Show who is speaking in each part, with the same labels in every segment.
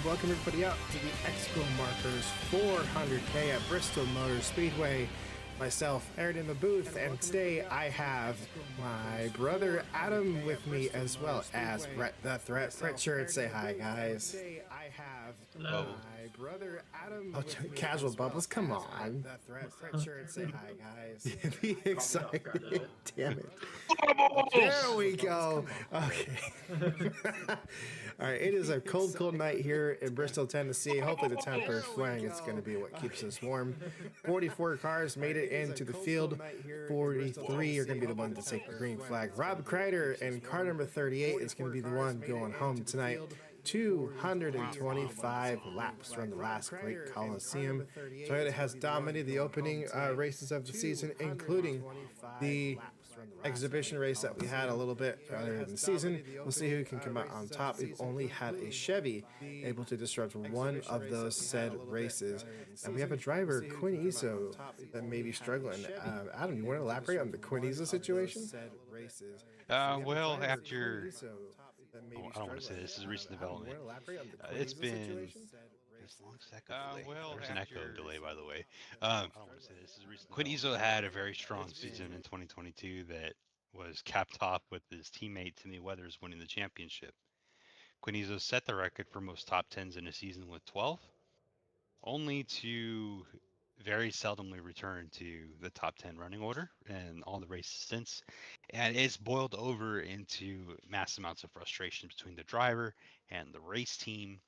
Speaker 1: welcome everybody out to the Expo Markers 400K at Bristol Motor Speedway. Myself, Aaron in the booth, and today I have my brother Adam with me as well as Brett the Threat. Pritchard, say hi, guys. I have my brother Adam. Oh, casual bubbles, come on. The Threat. Pritchard, say hi, guys. Be excited. Damn it. There we go. Okay. All right. It is a cold night here in Bristol, Tennessee. Hopefully the temper swing is going to be what keeps us warm. 44 cars made it into the field. 43 are going to be the ones to take the green flag. Rob Kreider and car number 38 is going to be the one going home tonight. 225 laps from the Last Great Coliseum. Toyota has dominated the opening races of the season, including the exhibition race that we had a little bit earlier in the season. We'll see who can come out on top. We've only had a Chevy able to disrupt one of those said races. And we have a driver, Quinn Izzo, that may be struggling. Adam, you want to elaborate on the Quinn Izzo situation?
Speaker 2: Well, after... I don't want to say this is a recent development. It's been as long as that delay. There's an echo delay, by the way. I don't want to say this is a recent. Quinn Izzo had a very strong season in 2022 that was capped off with his teammate Timmy Weathers winning the championship. Quinn Izzo set the record for most top 10s in a season with 12, only to very seldomly return to the top 10 running order and all the races since. And it's boiled over into mass amounts of frustration between the driver and the race team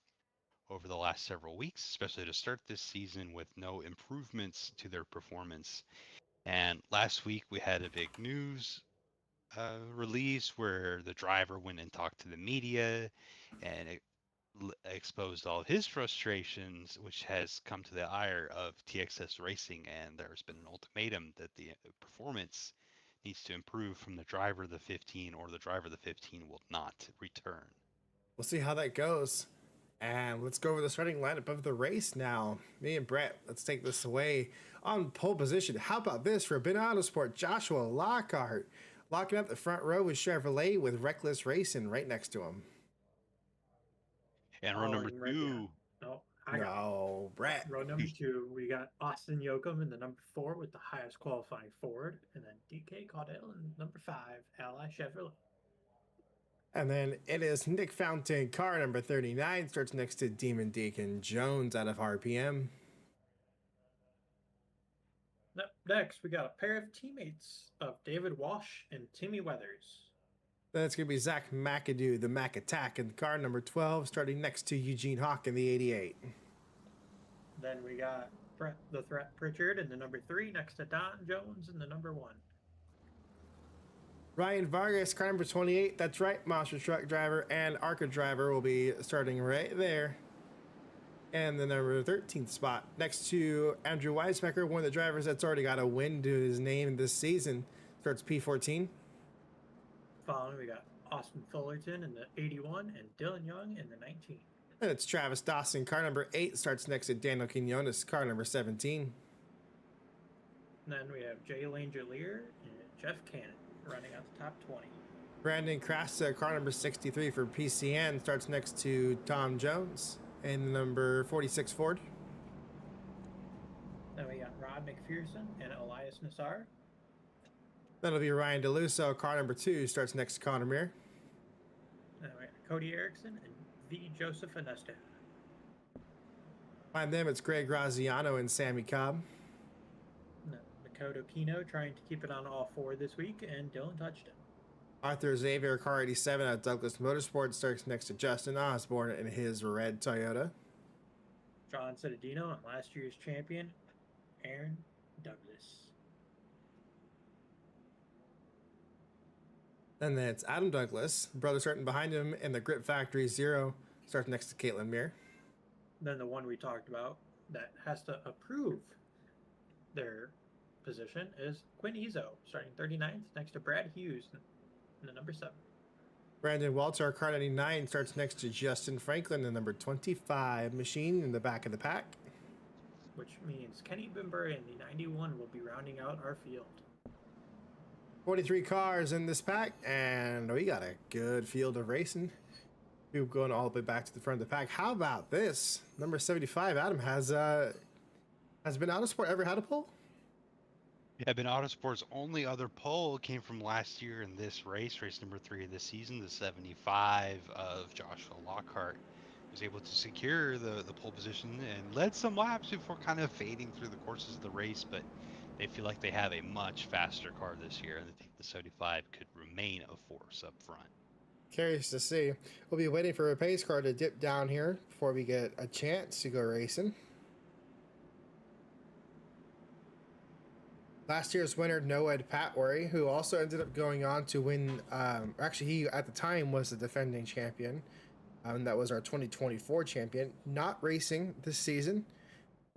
Speaker 2: over the last several weeks, especially to start this season with no improvements to their performance. And last week we had a big news release where the driver went and talked to the media and it exposed all of his frustrations, which has come to the ire of TXS Racing, and there's been an ultimatum that the performance needs to improve from the driver of the 15, or the driver of the 15 will not return.
Speaker 1: We'll see how that goes. And let's go over the starting lineup of the race now. Me and Brett, let's take this away. On pole position, how about this for Ben Autosport? Joshua Lockhart locking up the front row with Chevrolet with Reckless Racing right next to him.
Speaker 2: And row number two.
Speaker 1: No, Brett.
Speaker 3: Row number two, we got Austin Yoakum in the number 4 with the highest qualifying Ford, and then DK Caudell in number 5, Ally Chevrolet.
Speaker 1: And then it is Nick Fountain, car number 39, starts next to Demon Deacon Jones out of RPM.
Speaker 3: Next, we got a pair of teammates of David Walsh and Timmy Weathers.
Speaker 1: Then it's going to be Zach McAdoo, the Mac Attack, in car number 12, starting next to Eugene Hawk in the 88.
Speaker 3: Then we got Brett the Threat Pritchard in the number 3, next to Don Jones in the number 1.
Speaker 1: Ryan Vargas, car number 28, that's right, monster truck driver and ARCA driver will be starting right there. And the number 13th spot, next to Andrew Weisbecker, one of the drivers that's already got a win to his name this season, starts P14.
Speaker 3: Following, we got Austin Fullerton in the 81 and Dylan Young in the 19.
Speaker 1: And it's Travis Dawson, car number 8, starts next to Daniel Quinones, car number 17.
Speaker 3: And then we have Jay Langelier and Jeff Cannon running out the top 20.
Speaker 1: Brandon Crasta, car number 63 for PCN, starts next to Tom Jones and the number 46 Ford.
Speaker 3: Then we got Rod McPherson and Elias Nassar.
Speaker 1: That'll be Ryan DeLusso, car number 2, starts next to Connor Muir.
Speaker 3: Then we got Cody Erickson and V. Joseph Anesta.
Speaker 1: Behind them, it's Greg Graziano and Sammy Cobb.
Speaker 3: Makoto Kino trying to keep it on all 4 this week, and Dylan Touchton.
Speaker 1: Arthur Xavier, car 87 at Douglas Motorsports, starts next to Justin Osborne in his red Toyota.
Speaker 3: John Cittadino and last year's champion, Aaron Douglas.
Speaker 1: And then it's Adam Douglas, brother starting behind him in the Grip Factory 0, starts next to Caitlin Muir.
Speaker 3: Then the one we talked about that has to approve their position is Quinn Izzo, starting 39th next to Brad Hughes in the number 7.
Speaker 1: Brandon Walter, car 99, starts next to Justin Franklin, the number 25 machine in the back of the pack.
Speaker 3: Which means Kenny Bimber in the 91 will be rounding out our field.
Speaker 1: 43 cars in this pack, and we got a good field of racing. We're going all the way back to the front of the pack. How about this? Number 75, Adam, has been Autosport ever had a pole?
Speaker 2: Yeah, Ben Autosport's only other pole came from last year in this race number 3 of the season, the 75 of Joshua Lockhart. Was able to secure the pole position and led some laps before kind of fading through the courses of the race, but they feel like they have a much faster car this year, and they think the 75 could remain a force up front.
Speaker 1: Curious to see. We'll be waiting for a pace car to dip down here before we get a chance to go racing. Last year's winner, Noed Patwary, who also ended up going on to win. Actually, he at the time was the defending champion. That was our 2024 champion. Not racing this season.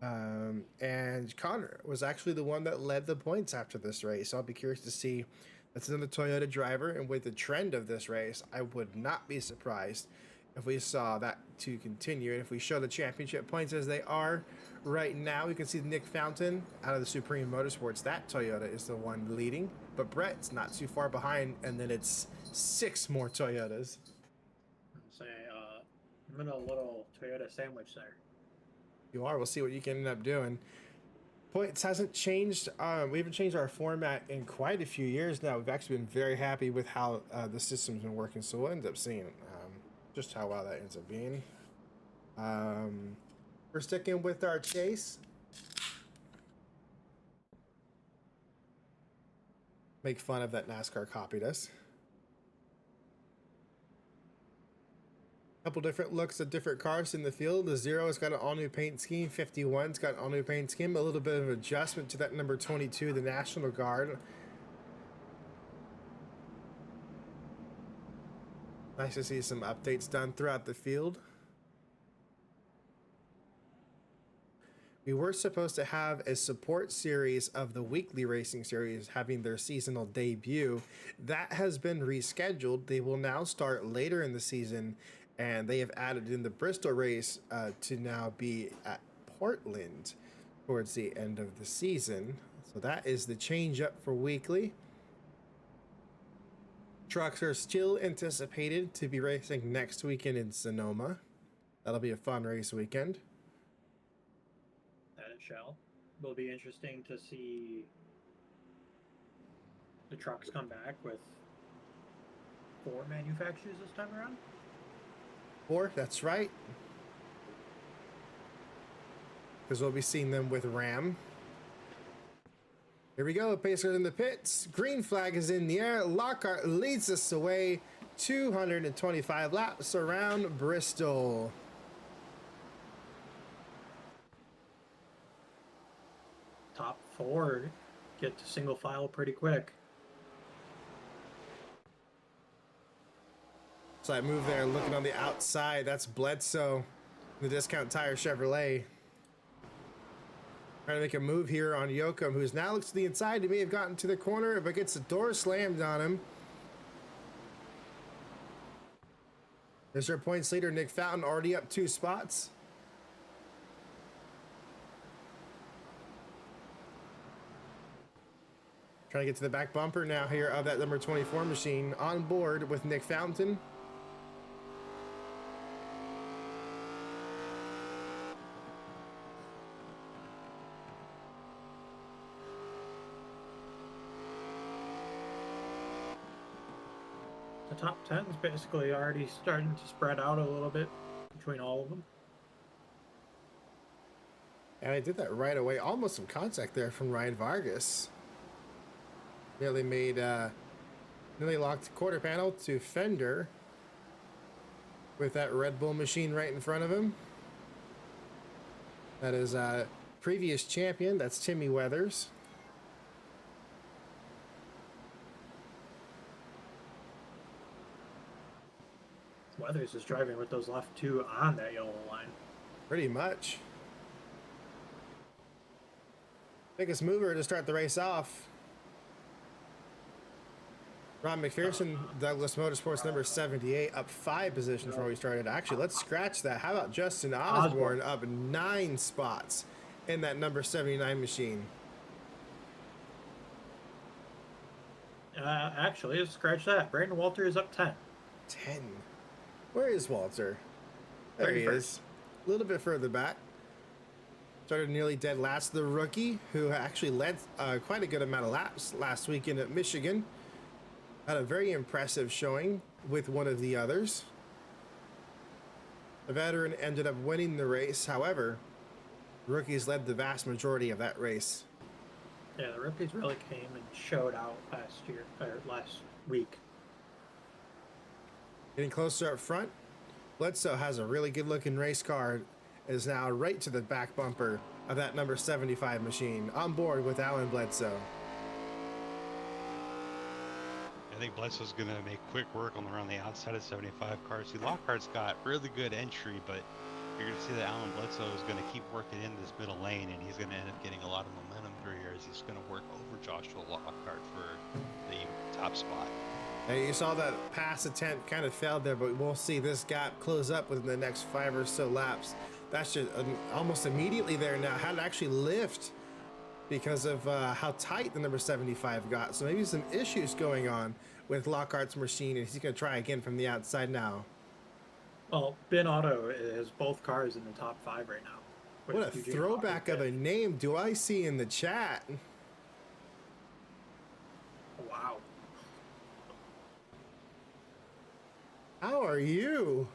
Speaker 1: And Connor was actually the one that led the points after this race. So I'll be curious to see. That's another Toyota driver, and with the trend of this race, I would not be surprised if we saw that to continue. And if we show the championship points as they are right now, we can see Nick Fountain out of the Supreme Motorsports. That Toyota is the one leading, but Brett's not too far behind, and then it's 6 more Toyotas.
Speaker 3: Say, I'm in a little Toyota sandwich there.
Speaker 1: You are. We'll see what you can end up doing. Points hasn't changed. We haven't changed our format in quite a few years now. We've actually been very happy with how the system's been working, so we'll end up seeing just how well that ends up being. We're sticking with our chase. Make fun of that NASCAR copied us. Couple different looks at different cars in the field. The 0's got an all-new paint scheme. 51's got an all-new paint scheme. A little bit of adjustment to that number 22, the National Guard. Nice to see some updates done throughout the field. We were supposed to have a support series of the weekly racing series having their seasonal debut. That has been rescheduled. They will now start later in the season, and they have added in the Bristol race to now be at Portland towards the end of the season. So that is the change up for weekly. Trucks are still anticipated to be racing next weekend in Sonoma. That'll be a fun race weekend.
Speaker 3: That it shall. Will be interesting to see the trucks come back with 4 manufacturers this time around.
Speaker 1: 4, that's right. Because we'll be seeing them with Ram. Here we go, Pacers in the pits. Green flag is in the air. Lockhart leads us away 225 laps around Bristol.
Speaker 3: Top 4 get to single file pretty quick.
Speaker 1: So I move there looking on the outside. That's Bledsoe, the Discount Tire Chevrolet. Trying to make a move here on Yoakum, who's now looks to the inside. He may have gotten to the corner, but gets the door slammed on him. There's our points leader, Nick Fountain, already up 2 spots. Trying to get to the back bumper now here of that number 24 machine on board with Nick Fountain.
Speaker 3: The top 10 is basically already starting to spread out a little bit between all of them.
Speaker 1: And I did that right away. Almost some contact there from Ryan Vargas. Nearly made, nearly locked quarter panel to fender with that Red Bull machine right in front of him. That is previous champion. That's Timmy Weathers.
Speaker 3: Weathers is driving with those left 2 on that yellow line.
Speaker 1: Pretty much. Biggest mover to start the race off. Ron McPherson, Douglas Motorsports number 78, up 5 positions from where we started. Actually, let's scratch that. How about Justin Osborne up 9 spots in that number 79 machine?
Speaker 3: Actually, let's scratch that. Brandon Walter is up 10.
Speaker 1: 10. Where is Walter? There he
Speaker 3: 31st.
Speaker 1: is. A little bit further back. Started nearly dead last. The rookie, who actually led quite a good amount of laps last weekend at Michigan, had a very impressive showing with one of the others. The veteran ended up winning the race. However, rookies led the vast majority of that race.
Speaker 3: Yeah, the rookies really came and showed out last week.
Speaker 1: Getting closer up front, Bledsoe has a really good looking race car. Is now right to the back bumper of that number 75 machine, on board with Alan Bledsoe.
Speaker 2: I think Bledsoe's going to make quick work around the outside of 75 cars. See, Lockhart's got really good entry, but you're going to see that Alan Bledsoe is going to keep working in this middle lane, and he's going to end up getting a lot of momentum through here as he's going to work over Joshua Lockhart for the top spot.
Speaker 1: Hey, you saw that pass attempt kind of failed there, but we'll see this gap close up within the next 5 or so laps. That's just almost immediately there now. Had to actually lift because of how tight the number 75 got. So maybe some issues going on with Lockhart's machine, and he's going to try again from the outside now.
Speaker 3: Well, Ben Otto has both cars in the top 5 right now.
Speaker 1: What a throwback of a name do I see in the chat?
Speaker 3: Wow.
Speaker 1: How are you?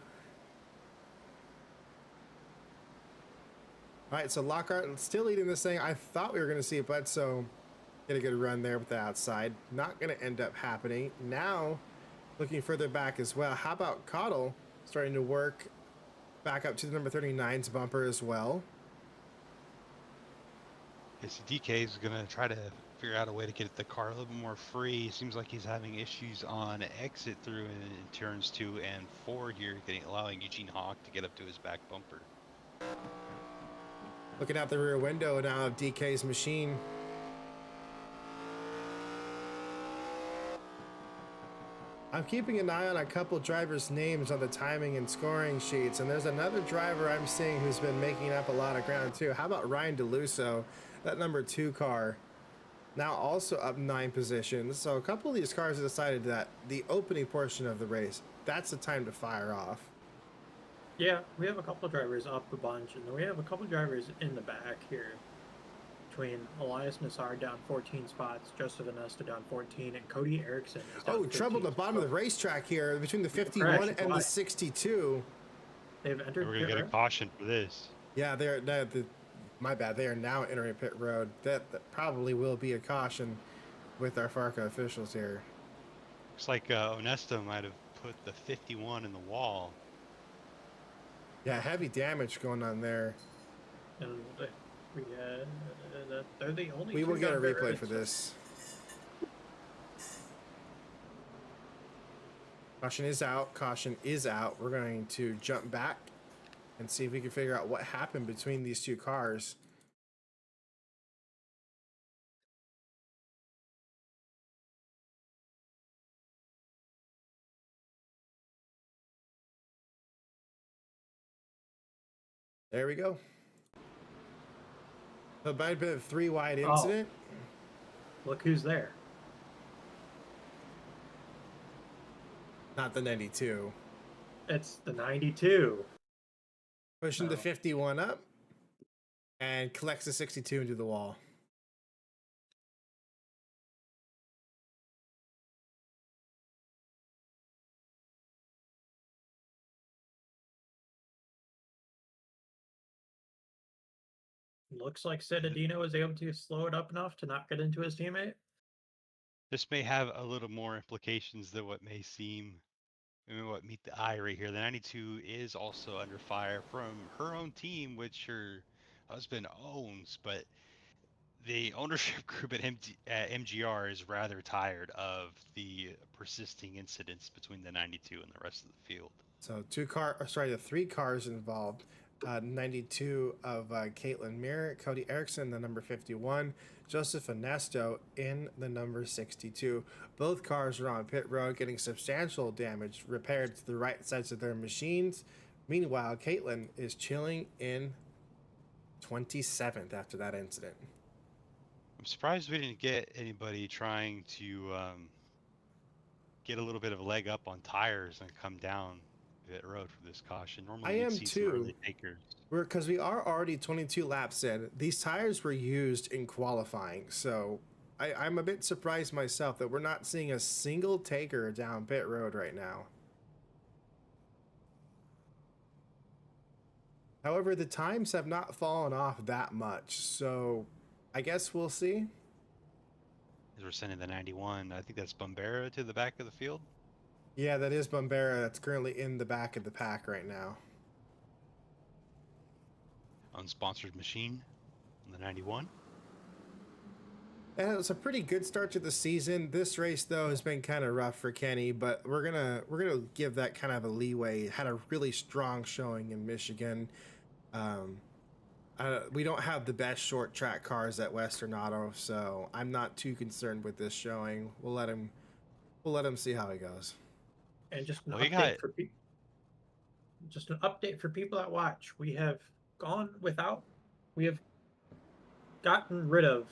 Speaker 1: All right, so Lockhart still leading this thing. I thought we were going to see Bledsoe get a good run there with the outside. Not going to end up happening. Now, looking further back as well. How about Cottle starting to work back up to the number 39's bumper as well?
Speaker 2: Yes, DK is going to try to figure out a way to get the car a little bit more free. Seems like he's having issues on exit through in turns 2 and 4 here, allowing Eugene Hawk to get up to his back bumper.
Speaker 1: Looking out the rear window now of DK's machine. I'm keeping an eye on a couple drivers' names on the timing and scoring sheets, and there's another driver I'm seeing who's been making up a lot of ground too. How about Ryan DeLusso, that number 2 car, now also up 9 positions. So a couple of these cars have decided that the opening portion of the race, that's the time to fire off.
Speaker 3: Yeah, we have a couple drivers up a bunch, and then we have a couple drivers in the back here. Between Elias Nassar down 14 spots, Joseph Anesta down 14, and Cody Erickson is down 15.
Speaker 1: Trouble at the bottom of the racetrack here between the 51 and the 62.
Speaker 3: They've entered.
Speaker 2: We're going to get a caution for this.
Speaker 1: Yeah, my bad. They are now entering pit road. That probably will be a caution with our FARCA officials here.
Speaker 2: Looks like Onesta might have put the 51 in the wall.
Speaker 1: Yeah, heavy damage going on there.
Speaker 3: And they're the only.
Speaker 1: We will get a replay for this. Caution is out. Caution is out. We're going to jump back and see if we can figure out what happened between these two cars. There we go. So it might have been a 3-wide incident.
Speaker 3: Look who's there.
Speaker 1: Not the 92.
Speaker 3: It's the 92.
Speaker 1: Pushing the 51 up and collects the 62 into the wall.
Speaker 3: Looks like Citadino was able to slow it up enough to not get into his teammate.
Speaker 2: This may have a little more implications than what may seem. What meet the eye right here. The 92 is also under fire from her own team, which her husband owns, but the ownership group at MGR is rather tired of the persisting incidents between the 92 and the rest of the field.
Speaker 1: So the 3 cars involved. 92 of Caitlin Muir, Cody Erickson, the number 51, Joseph Ernesto in the number 62. Both cars are on pit road getting substantial damage repaired to the right sides of their machines. Meanwhile, Caitlin is chilling in 27th after that incident.
Speaker 2: I'm surprised we didn't get anybody trying to get a little bit of a leg up on tires and come down pit road for this caution.
Speaker 1: I
Speaker 2: Normally, we'd
Speaker 1: am
Speaker 2: see some
Speaker 1: too.
Speaker 2: early takers.
Speaker 1: Because we are already 22 laps in. These tires were used in qualifying, so I'm a bit surprised myself that we're not seeing a single taker down pit road right now. However, the times have not fallen off that much, so I guess we'll see.
Speaker 2: As we're sending the 91, I think that's Bombera to the back of the field.
Speaker 1: Yeah, that is Bombera. That's currently in the back of the pack right now.
Speaker 2: Unsponsored machine on the 91.
Speaker 1: And it was a pretty good start to the season. This race though has been kind of rough for Kenny, but we're gonna give that kind of a leeway. Had a really strong showing in Michigan. We don't have the best short track cars at Western Auto, so I'm not too concerned with this showing. We'll let him see how he goes.
Speaker 3: And just an update for people that watch. We have gotten rid of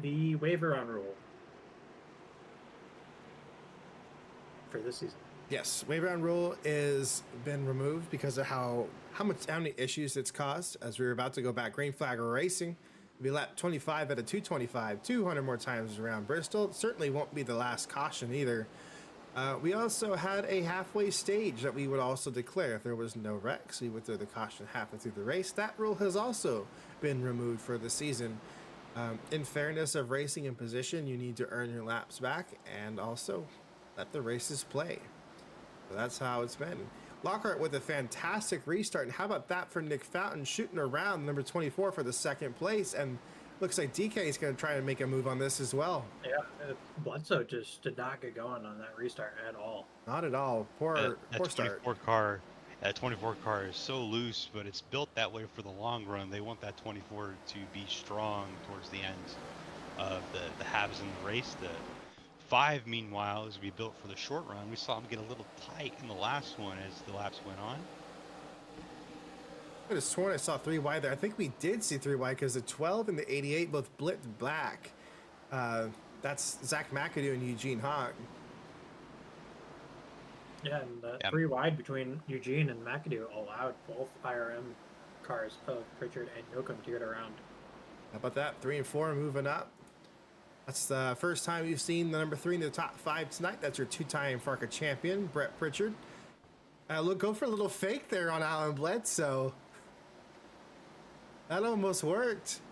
Speaker 3: the waiver round rule for this season.
Speaker 1: Yes, waiver round rule is been removed because of how many issues it's caused. As we were about to go back green flag racing, we lap 25 at a 225, 200 more times around Bristol. It certainly won't be the last caution either. We also had a halfway stage that we would also declare if there was no wrecks. We would throw the caution halfway through the race. That rule has also been removed for the season. In fairness of racing in position, you need to earn your laps back and also let the races play. So that's how it's been. Lockhart with a fantastic restart. And how about that for Nick Fountain shooting around number 24 for the second place. And looks like DK is going to try to make a move on this as well.
Speaker 3: Yeah, Bledsoe just did not get going on that restart at all.
Speaker 1: Not at all. Poor start.
Speaker 2: That 24 car is so loose, but it's built that way for the long run. They want that 24 to be strong towards the end of the halves in the race. The 5, meanwhile, is to be built for the short run. We saw him get a little tight in the last one as the laps went on.
Speaker 1: I could have sworn I saw 3 wide there. I think we did see 3 wide because the 12 and the 88 both blipped black. That's Zach McAdoo and Eugene Hawk.
Speaker 3: Yeah, and 3 wide between Eugene and McAdoo allowed both IRM cars of Pritchard and Yoakum to get around.
Speaker 1: How about that? 3 and 4 moving up. That's the first time you've seen the number 3 in the top 5 tonight. That's your 2-time FARCA champion, Brett Pritchard. Go for a little fake there on Alan Bledsoe. That almost worked.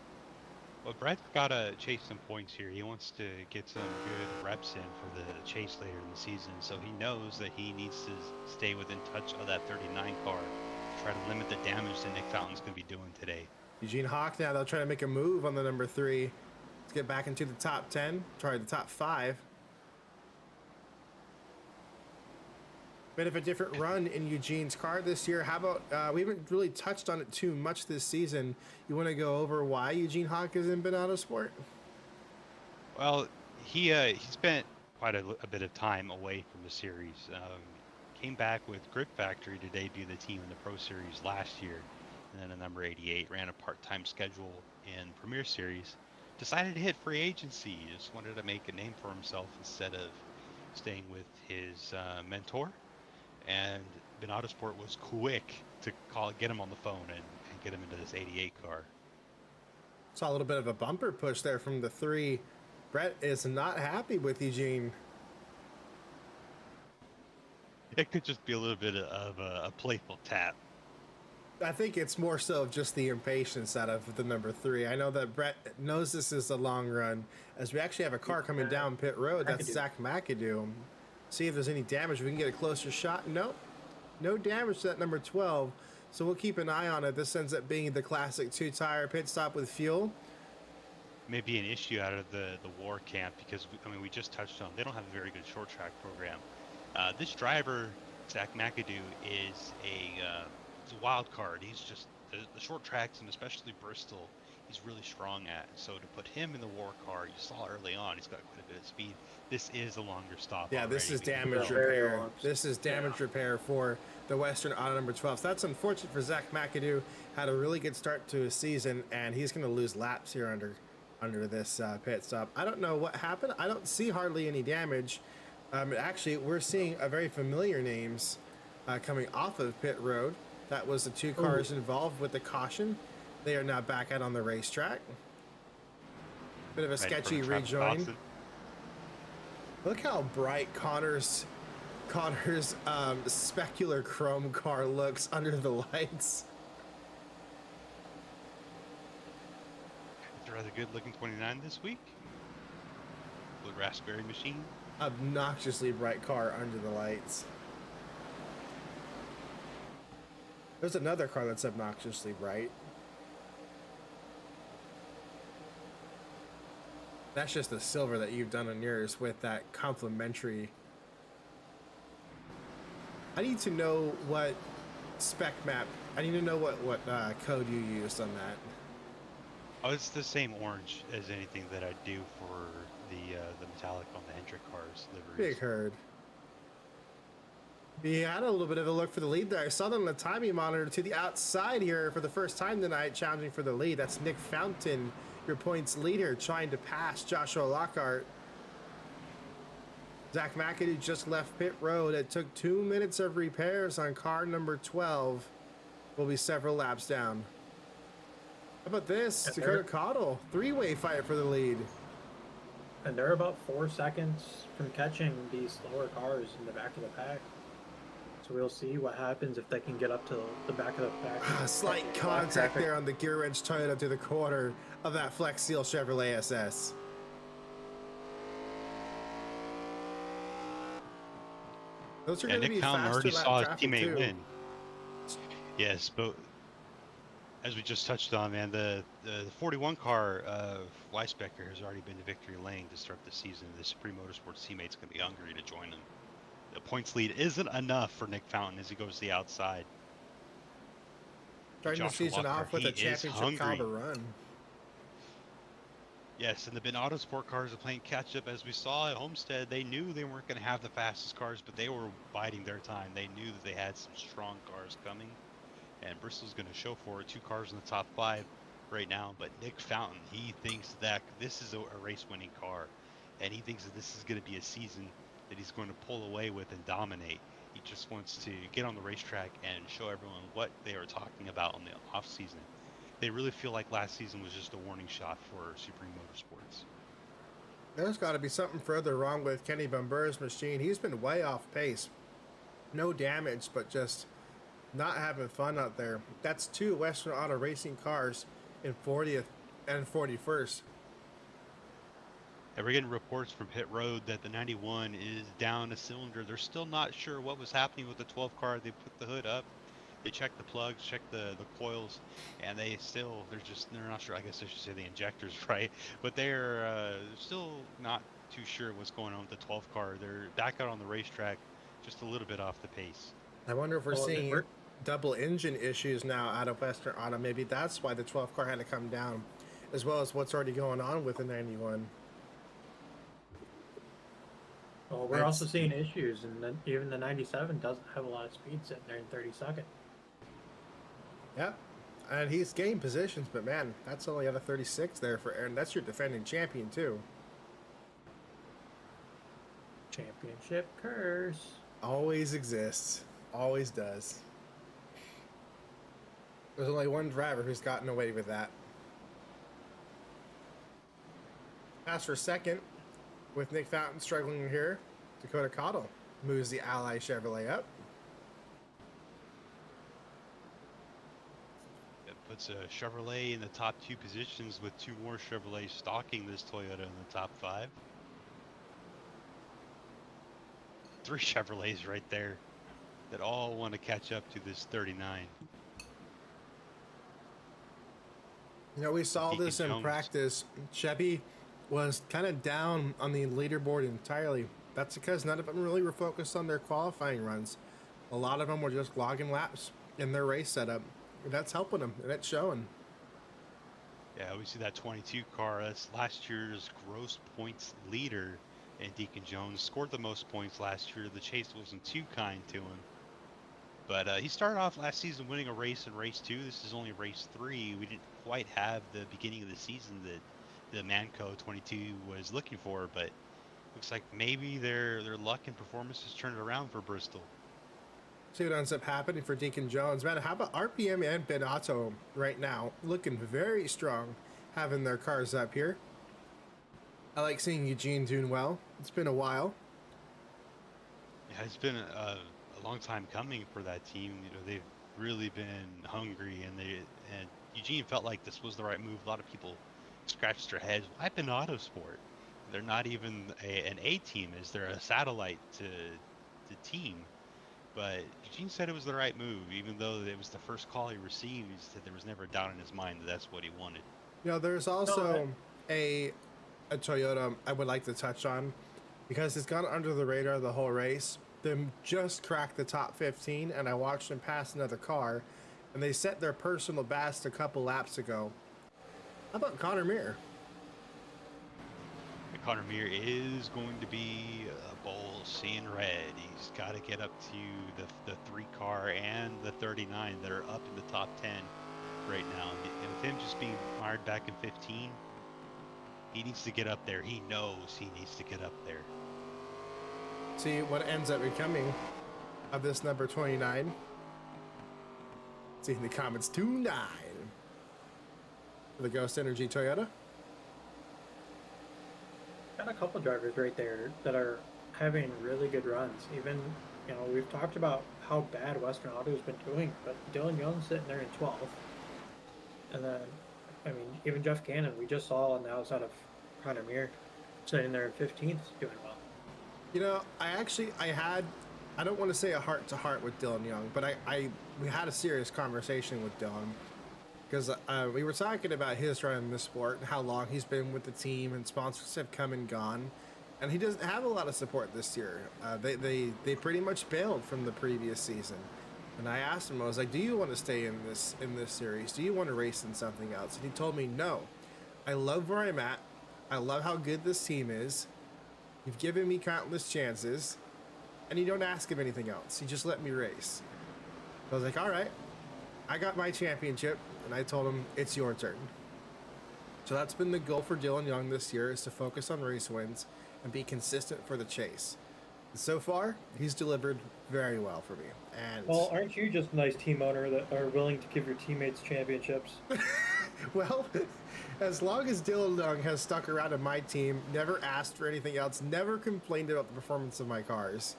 Speaker 2: Well, Brett's got to chase some points here. He wants to get some good reps in for the chase later in the season, so he knows that he needs to stay within touch of that 39 car to try to limit the damage that Nick Fountain's going to be doing today.
Speaker 1: Eugene Hawk now, they'll try to make a move on the number 3. Let's get back into the top 10, try the top 5. Bit of a different run in Eugene's car this year. How about, we haven't really touched on it too much this season. You want to go over why Eugene Hawk hasn't been out of sport?
Speaker 2: Well, he spent quite a bit of time away from the series. Came back with Grip Factory to debut the team in the Pro Series last year. And then a number 88, ran a part-time schedule in Premier Series. Decided to hit free agency. He just wanted to make a name for himself instead of staying with his mentor. And Ben Autosport was quick to get him on the phone and get him into this 88 car.
Speaker 1: Saw a little bit of a bumper push there from the 3. Brett is not happy with Eugene.
Speaker 2: It could just be a little bit of a playful tap.
Speaker 1: I think it's more so just the impatience out of the number 3. I know that Brett knows this is a long run, as we actually have a car coming down pit road. That's Zach McAdoo. See if there's any damage. We can get a closer shot. Nope. No damage to that number 12. So we'll keep an eye on it. This ends up being the classic 2-tire pit stop with fuel.
Speaker 2: Maybe an issue out of the war camp because, we just touched on they don't have a very good short track program. This driver, Zach McAdoo, is a wild card. He's just the short tracks, and especially Bristol, he's really strong at. So to put him in the war car, you saw early on, he's got quite a bit of speed. This is a longer stop.
Speaker 1: Yeah,
Speaker 2: already.
Speaker 1: This is damage repair. This is damage repair for the Western Auto number 12. So that's unfortunate for Zach McAdoo. Had a really good start to his season, and he's going to lose laps here under this pit stop. I don't know what happened. I don't see hardly any damage. Actually, we're seeing a very familiar names coming off of pit road. That was the two cars involved with the caution. They are now back out on the racetrack. Bit of a sketchy rejoin. Look how bright Connor's specular chrome car looks under the lights.
Speaker 2: It's a rather good looking 29 this week. The raspberry machine.
Speaker 1: Obnoxiously bright car under the lights. There's another car that's obnoxiously bright. That's just the silver that you've done on yours with that complementary. I need to know what spec map. I need to know what code you used on that.
Speaker 2: Oh, it's the same orange as anything that I do for the metallic on the Hendrick cars liveries.
Speaker 1: Big herd. He had a little bit of a look for the lead there. I saw them on the timing monitor to the outside here for the first time tonight, challenging for the lead. That's Nick Fountain, your points leader, trying to pass Joshua Lockhart. Zach McAdoo just left pit road. It took 2 minutes of repairs on car number 12. Will be several laps down. How about this? Dakota Cottle, three-way fight for the lead.
Speaker 3: And they're about 4 seconds from catching these slower cars in the back of the pack. So we'll see what happens if they can get up to the back of the pack.
Speaker 1: Slight contact there on the gear wrench Toyota to the corner of that Flex Seal Chevrolet SS. Those are going to be faster
Speaker 2: already
Speaker 1: lap
Speaker 2: saw his
Speaker 1: traffic
Speaker 2: teammate
Speaker 1: too.
Speaker 2: win. Yes, but as we just touched on, man, the 41 car of Weisbecker has already been to victory lane to start the season. The Supreme Motorsports teammate's going to be hungry to join him. The points lead isn't enough for Nick Fountain as he goes to the outside.
Speaker 1: Starting the season off with a championship caliber run.
Speaker 2: Yes, and the Ben Autosport cars are playing catch up. As we saw at Homestead, they knew they weren't going to have the fastest cars, but they were biding their time. They knew that they had some strong cars coming, and Bristol's going to show for it. 2 cars in the top 5 right now, but Nick Fountain, he thinks that this is a race-winning car, and he thinks that this is going to be a season that he's going to pull away with and dominate. He just wants to get on the racetrack and show everyone what they are talking about on the off-season. They really feel like last season was just a warning shot for Supreme Motorsports.
Speaker 1: There's got to be something further wrong with Kenny Bumbur's machine. He's been way off pace. No damage, but just not having fun out there. That's 2 Western Auto Racing cars in 40th and 41st.
Speaker 2: And we're getting reports from pit road that the 91 is down a cylinder. They're still not sure what was happening with the 12 car. They put the hood up. They checked the plugs, checked the coils, and they're not sure. I guess I should say the injectors, right? But they're still not too sure what's going on with the 12 car. They're back out on the racetrack, just a little bit off the pace.
Speaker 1: I wonder if we're seeing double engine issues now out of Western Auto. Maybe that's why the 12 car had to come down, as well as what's already going on with the 91.
Speaker 3: Well, we're also seeing issues, and even the 97 doesn't have a lot of speed sitting there in 32nd.
Speaker 1: Yep, and he's gained positions, but man, that's only out of 36 there for Aaron. That's your defending champion too.
Speaker 3: Championship curse.
Speaker 1: Always exists. Always does. There's only one driver who's gotten away with that. As for second, with Nick Fountain struggling here, Dakota Cottle moves the Ally Chevrolet up.
Speaker 2: It puts a Chevrolet in the top 2 positions with 2 more Chevrolets stalking this Toyota in the top 5. 3 Chevrolets right there that all want to catch up to this 39.
Speaker 1: You know, we saw this in practice. Chevy was kind of down on the leaderboard entirely. That's because none of them really were focused on their qualifying runs. A lot of them were just logging laps in their race setup. That's helping them, and it's showing.
Speaker 2: Yeah, we see that 22 car. That's last year's gross points leader, and Deacon Jones scored the most points last year. The chase wasn't too kind to him. But he started off last season winning a race in race 2. This is only race 3. We didn't quite have the beginning of the season that the Manco 22 was looking for, but looks like maybe their luck and performance has turned around for Bristol.
Speaker 1: See what ends up happening for Deacon Jones. Man, how about RPM and Benato right now? Looking very strong, having their cars up here. I like seeing Eugene doing well. It's been a while.
Speaker 2: Yeah, it's been a long time coming for that team. You know, they've really been hungry, and Eugene felt like this was the right move. A lot of people scratched their heads. Why Benato Sport? They're not even an A team. Is there a satellite to team? But Eugene said it was the right move, even though it was the first call he received. He said there was never a doubt in his mind that that's what he wanted.
Speaker 1: You know, there's also a Toyota I would like to touch on because it's gone under the radar the whole race. Them just cracked the top 15, and I watched them pass another car, and they set their personal best a couple laps ago. How about Connor Meir?
Speaker 2: Connor Meir is going to be a bull seeing red. He's got to get up to the 3 car and the 39 that are up in the top 10 right now. And with him just being mired back in 15, he needs to get up there. He knows he needs to get up there.
Speaker 1: See what ends up becoming of this number 29. See in the comments, 29 for the Ghost Energy Toyota.
Speaker 3: Got a couple drivers right there that are having really good runs. Even, you know, we've talked about how bad Western Auto's been doing, but Dylan Young's sitting there in 12th. And then, I mean, even Jeff Cannon, we just saw on the outside of Connor Meir sitting there in 15th doing well.
Speaker 1: You know, I don't want to say a heart-to-heart with Dylan Young, but we had a serious conversation with Dylan. Because we were talking about his run in the sport and how long he's been with the team, and sponsors have come and gone, and he doesn't have a lot of support this year. They pretty much bailed from the previous season, and I asked him, I was like, "Do you want to stay in this series? Do you want to race in something else?" And he told me, "No, I love where I'm at. I love how good this team is. You've given me countless chances, and you don't ask of anything else. You just let me race." I was like, "All right, I got my championship." And I told him, "It's your turn." So that's been the goal for Dylan Young this year, is to focus on race wins and be consistent for the chase. And so far, he's delivered very well for me. And
Speaker 3: well, aren't you just a nice team owner that are willing to give your teammates championships?
Speaker 1: Well, as long as Dylan Young has stuck around in my team, never asked for anything else, never complained about the performance of my cars,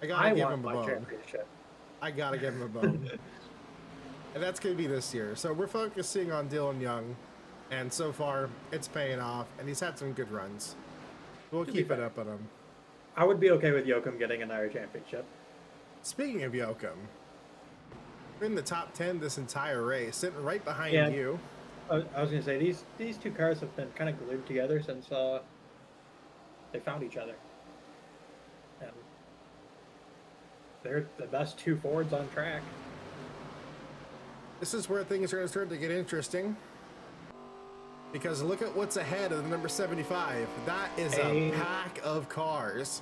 Speaker 1: I gotta give him a bone.
Speaker 3: Championship.
Speaker 1: I gotta give him a bone. And that's going to be this year. So we're focusing on Dylan Young, and so far it's paying off, and he's had some good runs. We'll keep it up on him.
Speaker 3: I would be okay with Yoakum getting another championship.
Speaker 1: Speaking of Yoakum, we're in the top 10 this entire race, sitting right behind you.
Speaker 3: I was going to say, these two cars have been kind of glued together since they found each other. And they're the best 2 Fords on track.
Speaker 1: This is where things are going to start to get interesting. Because look at what's ahead of the number 75. That is a pack of cars.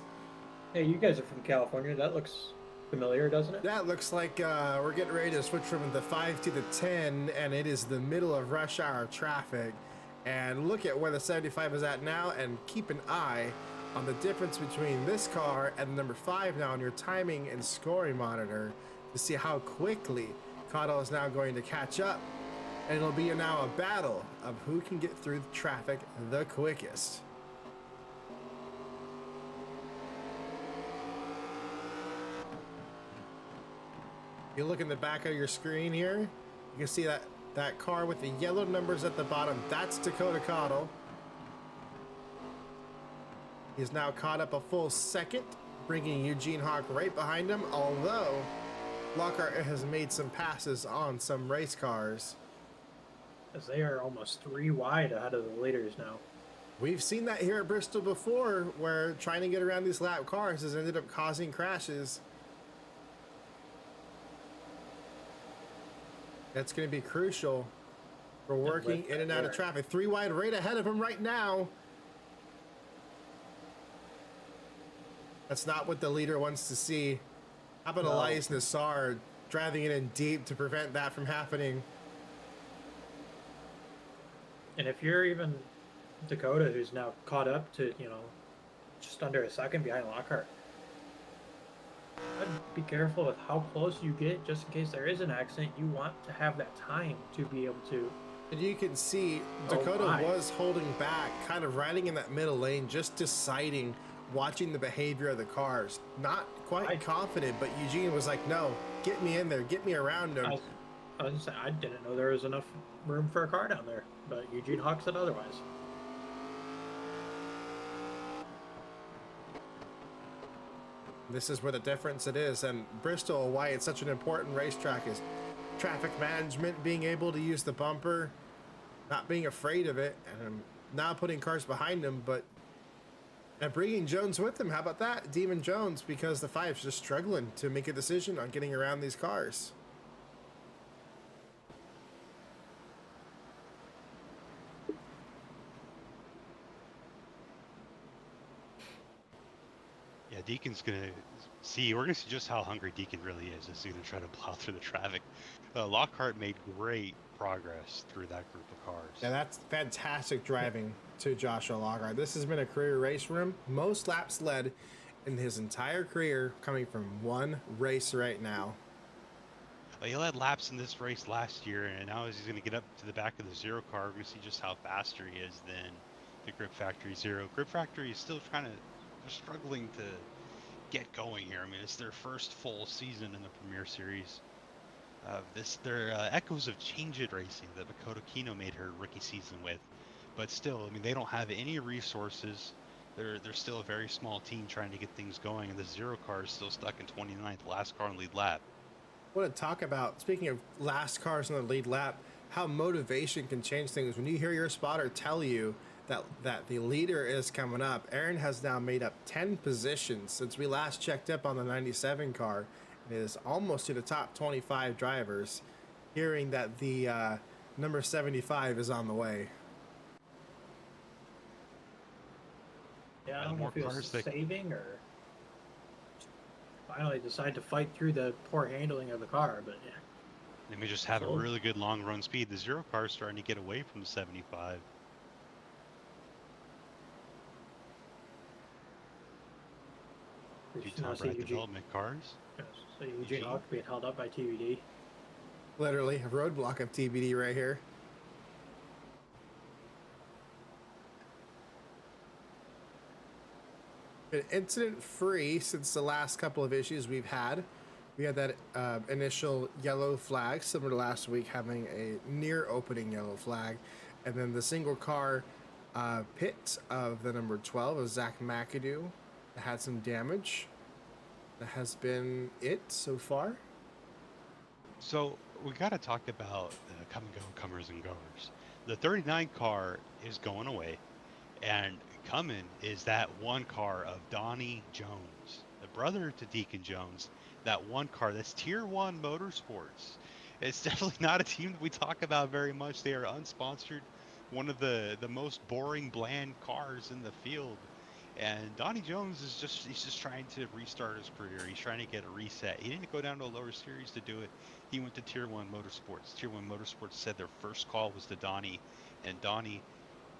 Speaker 3: Hey, you guys are from California. That looks familiar, doesn't it?
Speaker 1: That looks like we're getting ready to switch from the 5 to the 10, and it is the middle of rush hour traffic. And look at where the 75 is at now, and keep an eye on the difference between this car and the number 5 now on your timing and scoring monitor to see how quickly Cotto is now going to catch up, and it'll be now a battle of who can get through the traffic the quickest. You look in the back of your screen here, you can see that car with the yellow numbers at the bottom. That's Dakota Cotto. He's now caught up a full second, bringing Eugene Hawk right behind him, although Lockhart has made some passes on some race cars.
Speaker 3: As they are almost 3 wide ahead of the leaders now.
Speaker 1: We've seen that here at Bristol before, where trying to get around these lap cars has ended up causing crashes. That's going to be crucial for working in and out of traffic. 3 wide right ahead of him right now. That's not what the leader wants to see. How about Elias Nassar driving it in deep to prevent that from happening?
Speaker 3: And if you're even Dakota, who's now caught up to, just under a second behind Lockhart, I'd be careful with how close you get, just in case there is an accident. You want to have that time to be able to.
Speaker 1: And you can see Dakota was holding back, kind of riding in that middle lane, just deciding, watching the behavior of the cars. Not quite confident, but Eugene was like, no, get me in there, get me around him.
Speaker 3: I was gonna say, I didn't know there was enough room for a car down there, but Eugene Hawk said otherwise.
Speaker 1: This is where the difference it is. And Bristol, why it's such an important racetrack, is traffic management, being able to use the bumper, not being afraid of it, and not putting cars behind him, and bringing Jones with him. How about that? Demon Jones, because the Five's just struggling to make a decision on getting around these cars.
Speaker 2: Yeah, Deacon's gonna see. We're gonna see just how hungry Deacon really is. He's gonna try to plow through the traffic. Lockhart made great progress through that group of cars.
Speaker 1: Yeah, that's fantastic driving to Joshua Lockhart. This has been a career race for him. Most laps led in his entire career, coming from one race right now.
Speaker 2: He led laps in this race last year, and now as he's going to get up to the back of the Zero car, we're going to see just how faster he is than the Grip Factory Zero. Grip Factory is still they're struggling to get going here. I mean, it's their first full season in the Premier Series. They're echoes of Change It Racing that Makoto Kino made her rookie season with, but still, I mean, they don't have any resources. They're still a very small team trying to get things going, and the Zero car is still stuck in 29th, last car in lead lap.
Speaker 1: I want to talk about, speaking of last cars in the lead lap, how motivation can change things. When you hear your spotter tell you that the leader is coming up, Aaron has now made up 10 positions since we last checked up on the 97 car. It is almost to the top 25 drivers, hearing that the number 75 is on the way.
Speaker 3: Yeah, I don't know if he was saving or finally decide to fight through the poor handling of the car, but yeah.
Speaker 2: They may just have a really good long run speed. The Zero car is starting to get away from the 75. Top right development cars.
Speaker 3: Yes, so Eugene Hawk being held up by TBD.
Speaker 1: Literally a roadblock of TBD right here. Been incident free since the last couple of issues we've had. We had that initial yellow flag, similar to last week, having a near opening yellow flag. And then the single car pit of the number 12 of Zach McAdoo that had some damage. That has been it so far.
Speaker 2: So we got to talk about the come and go comers and goers. The 39 car is going away, and coming is that one car of Donnie Jones, the brother to Deacon Jones. That one car, that's Tier 1 Motorsports. It's definitely not a team that we talk about very much. They are unsponsored, one of the most boring, bland cars in the field. And Donnie Jones is he's just trying to restart his career. He's trying to get a reset. He didn't go down to a lower series to do it. He went to Tier 1 Motorsports. Tier 1 Motorsports said their first call was to Donnie, and Donnie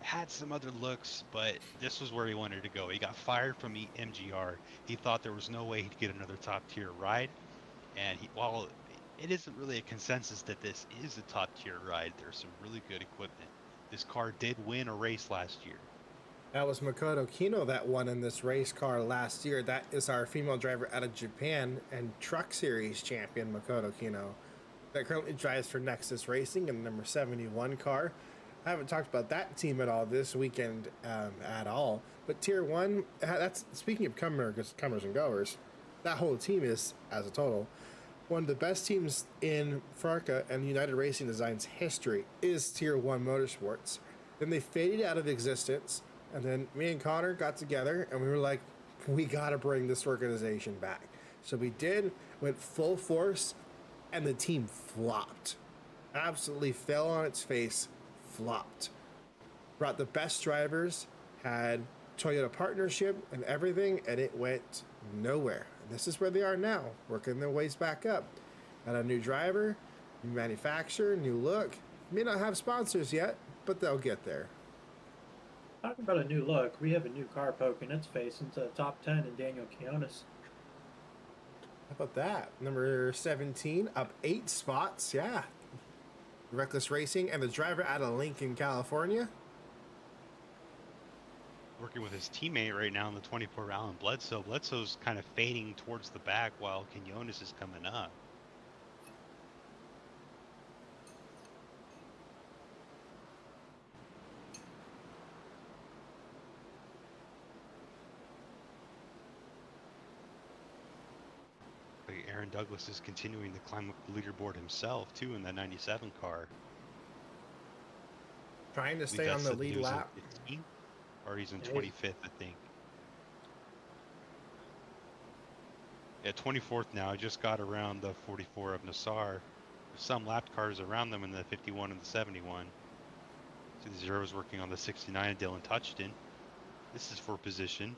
Speaker 2: had some other looks, but this was where he wanted to go. He got fired from MGR. He thought there was no way he'd get another top tier ride, and while it isn't really a consensus that this is a top tier ride, there's some really good equipment. This car did win a race last year.
Speaker 1: That was Makoto Kino that won in this race car last year. That is our female driver out of Japan and Truck Series champion, Makoto Kino, that currently drives for Nexus Racing in the number 71 car. I haven't talked about that team at all this weekend at all. But Tier 1, that's speaking of comers and goers, that whole team is, as a total, one of the best teams in FARCA and United Racing Design's history is Tier 1 Motorsports. Then they faded out of existence, and then me and Connor got together, and we were like, we got to bring this organization back. So we did, went full force, and the team flopped. Absolutely fell on its face. Flopped. Brought the best drivers, had Toyota partnership and everything, and it went nowhere. And this is where they are now, working their ways back up. Got a new driver, new manufacturer, new look. May not have sponsors yet, but they'll get there.
Speaker 3: Talking about a new look, we have a new car poking its face into the top 10 in Daniel Quinones.
Speaker 1: How about that? Number 17 up 8 spots. Yeah. Reckless Racing and the driver out of Lincoln, California.
Speaker 2: Working with his teammate right now in the 24, Alan Bledsoe. Bledsoe's kind of fading towards the back while Quinones is coming up. Aaron Douglas is continuing to climb up the leaderboard himself, too, in that 97 car.
Speaker 1: Trying to stay on the lead lap.
Speaker 2: 15, or he's in 25th, I think. Yeah, 24th now. I just got around the 44 of Nassar. There's some lapped cars around them in the 51 and the 71. So the Zero's working on the 69 of Dylan Touchton. This is for position.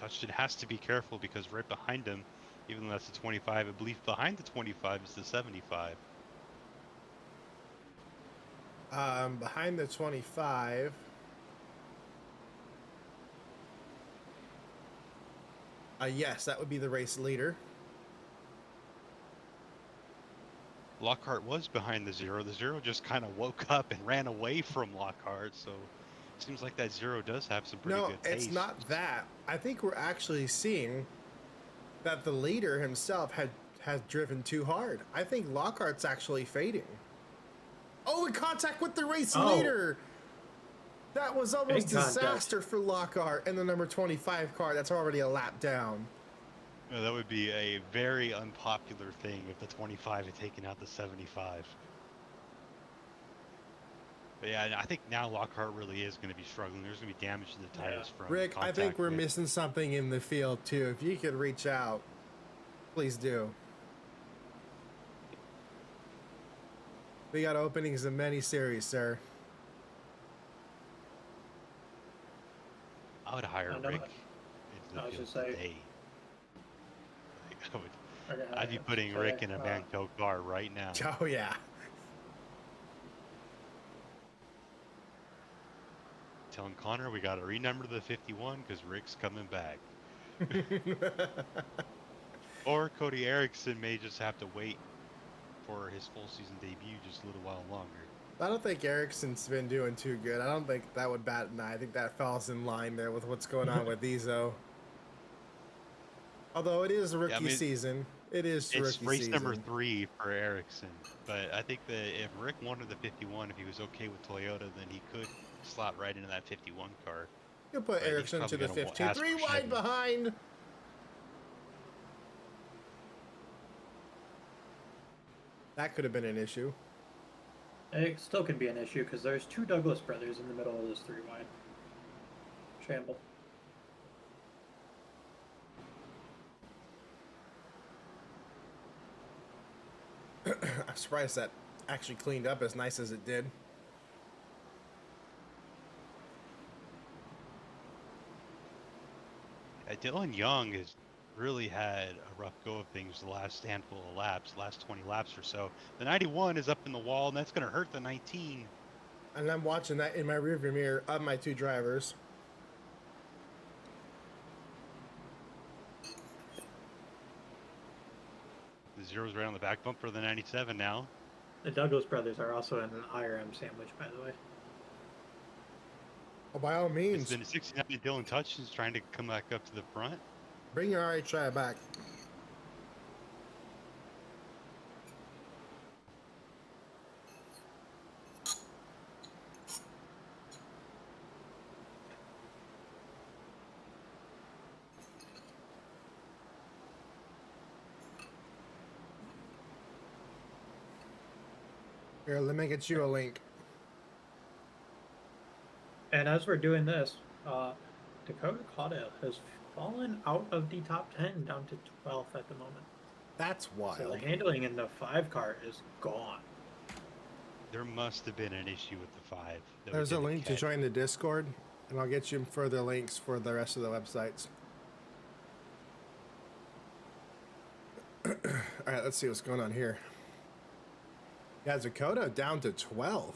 Speaker 2: Touchton has to be careful because right behind him, even though that's the 25, I believe behind the 25 is the 75.
Speaker 1: Behind the 25. Yes, that would be the race leader.
Speaker 2: Lockhart was behind the Zero. The Zero just kind of woke up and ran away from Lockhart, so it seems like that Zero does have some pretty good pace.
Speaker 1: No, it's not that. I think we're actually seeing that the leader himself has driven too hard. I think Lockhart's actually fading. Oh, in contact with the race leader. That was almost disaster for Lockhart and the number 25 car. That's already a lap down.
Speaker 2: Yeah, that would be a very unpopular thing if the 25 had taken out the 75. But yeah, I think now Lockhart really is going to be struggling. There's going to be damage to the tires from
Speaker 1: Rick, I think we're missing something in the field too. If you could reach out, please do. We got openings in many series, sir.
Speaker 2: I would hire Rick.
Speaker 3: I was just saying.
Speaker 2: I'd be putting Rick in a Manco car right now.
Speaker 1: Oh, yeah.
Speaker 2: Telling Connor we got to renumber the 51 because Rick's coming back. Or Cody Erickson may just have to wait for his full season debut just a little while longer.
Speaker 1: I don't think Erickson's been doing too good. I don't think that would bat an eye. I think that falls in line there with what's going on with Izzo. Although it is a rookie season. It's
Speaker 2: race number 3 for Erickson. But I think that if Rick wanted the 51, if he was okay with Toyota, then he could slot right into that 51 car.
Speaker 1: You'll put Erickson to the 15. 3 wide behind. That could have been an issue.
Speaker 3: It still can be an issue because there's 2 Douglas brothers in the middle of this 3 wide. Shamble.
Speaker 1: I'm surprised that actually cleaned up as nice as it did.
Speaker 2: Dylan Young has really had a rough go of things the last handful of laps, last 20 laps or so. The 91 is up in the wall, and that's going to hurt the 19.
Speaker 1: And I'm watching that in my rearview mirror of my 2 drivers.
Speaker 2: The Zero's right on the back bumper of the 97 now.
Speaker 3: The Douglas brothers are also in an IRM sandwich, by the way.
Speaker 1: Oh, by all means.
Speaker 2: Then 69 Dylan Touch is trying to come back up to the front.
Speaker 1: Bring your RHI back. Here, let me get you a link.
Speaker 3: And as we're doing this, Dakota Caudale has fallen out of the top 10 down to 12th at the moment.
Speaker 1: That's wild.
Speaker 3: So the handling in the 5 car is gone.
Speaker 2: There must have been an issue with the 5.
Speaker 1: There's a link to join the Discord, and I'll get you further links for the rest of the websites. All right, let's see what's going on here. Yeah, Dakota down to 12th.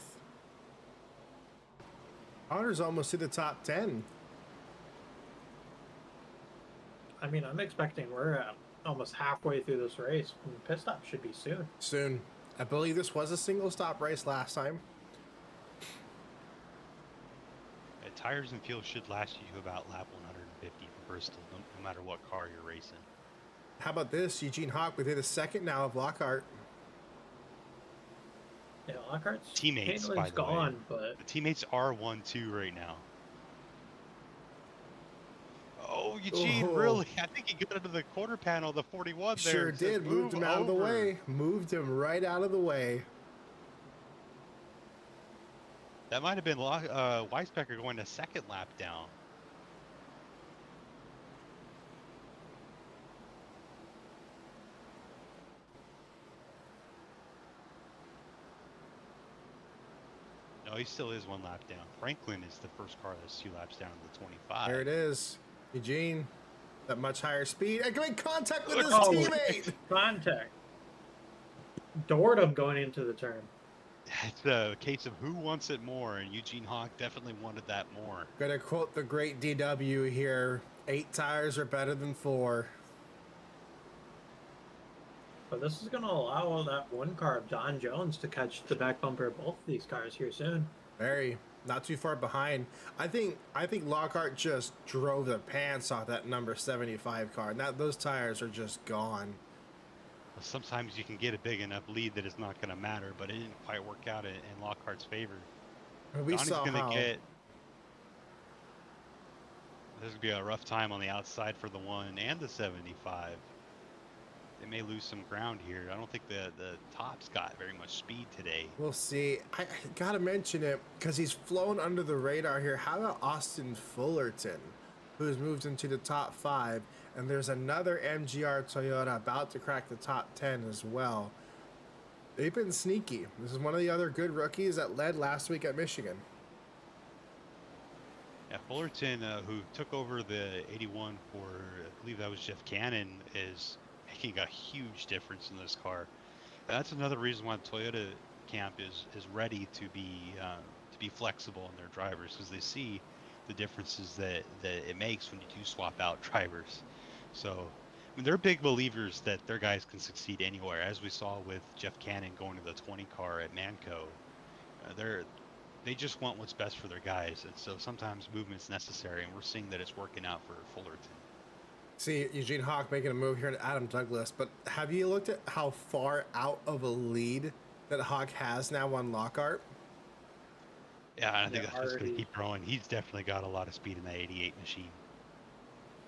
Speaker 1: Connor's almost to the top 10.
Speaker 3: I mean, I'm expecting we're at almost halfway through this race. And pit stop should be soon.
Speaker 1: Soon. I believe this was a single stop race last time.
Speaker 2: Tires and fuel should last you about lap 150 for Bristol, no matter what car you're racing.
Speaker 1: How about this? Eugene Hawk within a second now of Lockhart.
Speaker 3: Yeah, Lockhart's
Speaker 2: teammates, by the
Speaker 3: gone,
Speaker 2: way.
Speaker 3: But
Speaker 2: the teammates are 1-2 right now. Oh, Eugene, really? I think he got into the quarter panel, the 41 there.
Speaker 1: Sure did. Moved him out of the way. Moved him right out of the way.
Speaker 2: That might have been Weisbecker going a second lap down. No, he still is 1 lap down. Franklin is the first car that's 2 laps down to the 25.
Speaker 1: There it is. Eugene, at much higher speed. And make contact with his teammate.
Speaker 3: Contact. Doored him going into the turn.
Speaker 2: It's a case of who wants it more, and Eugene Hawk definitely wanted that more.
Speaker 1: Gonna quote the great DW here: 8 tires are better than 4.
Speaker 3: But this is going to allow that one car of John Jones to catch the back bumper of both of these cars here soon.
Speaker 1: Very. Not too far behind. I think Lockhart just drove the pants off that number 75 car. And those tires are just gone.
Speaker 2: Sometimes you can get a big enough lead that it's not going to matter, but it didn't quite work out in Lockhart's favor.
Speaker 1: We saw how...
Speaker 2: There's going to be a rough time on the outside for the 1 and the 75. They may lose some ground here. I don't think the top's got very much speed today.
Speaker 1: We'll see. I got to mention it because he's flown under the radar here. How about Austin Fullerton, who's moved into the top 5? And there's another MGR Toyota about to crack the top 10 as well. They've been sneaky. This is one of the other good rookies that led last week at Michigan.
Speaker 2: Yeah, Fullerton, who took over the 81 for, I believe that was Jeff Cannon, is making a huge difference in this car. And that's another reason why the Toyota camp is ready to be flexible in their drivers, because they see the differences that it makes when you do swap out drivers. So, I mean, they're big believers that their guys can succeed anywhere, as we saw with Jeff Cannon going to the 20 car at Manco. They just want what's best for their guys, and so sometimes movement's necessary, and we're seeing that it's working out for Fullerton.
Speaker 1: See, Eugene Hawk making a move here to Adam Douglas, but have you looked at how far out of a lead that Hawk has now on Lockhart?
Speaker 2: Yeah, I think that's just going to keep growing. He's definitely got a lot of speed in that 88 machine.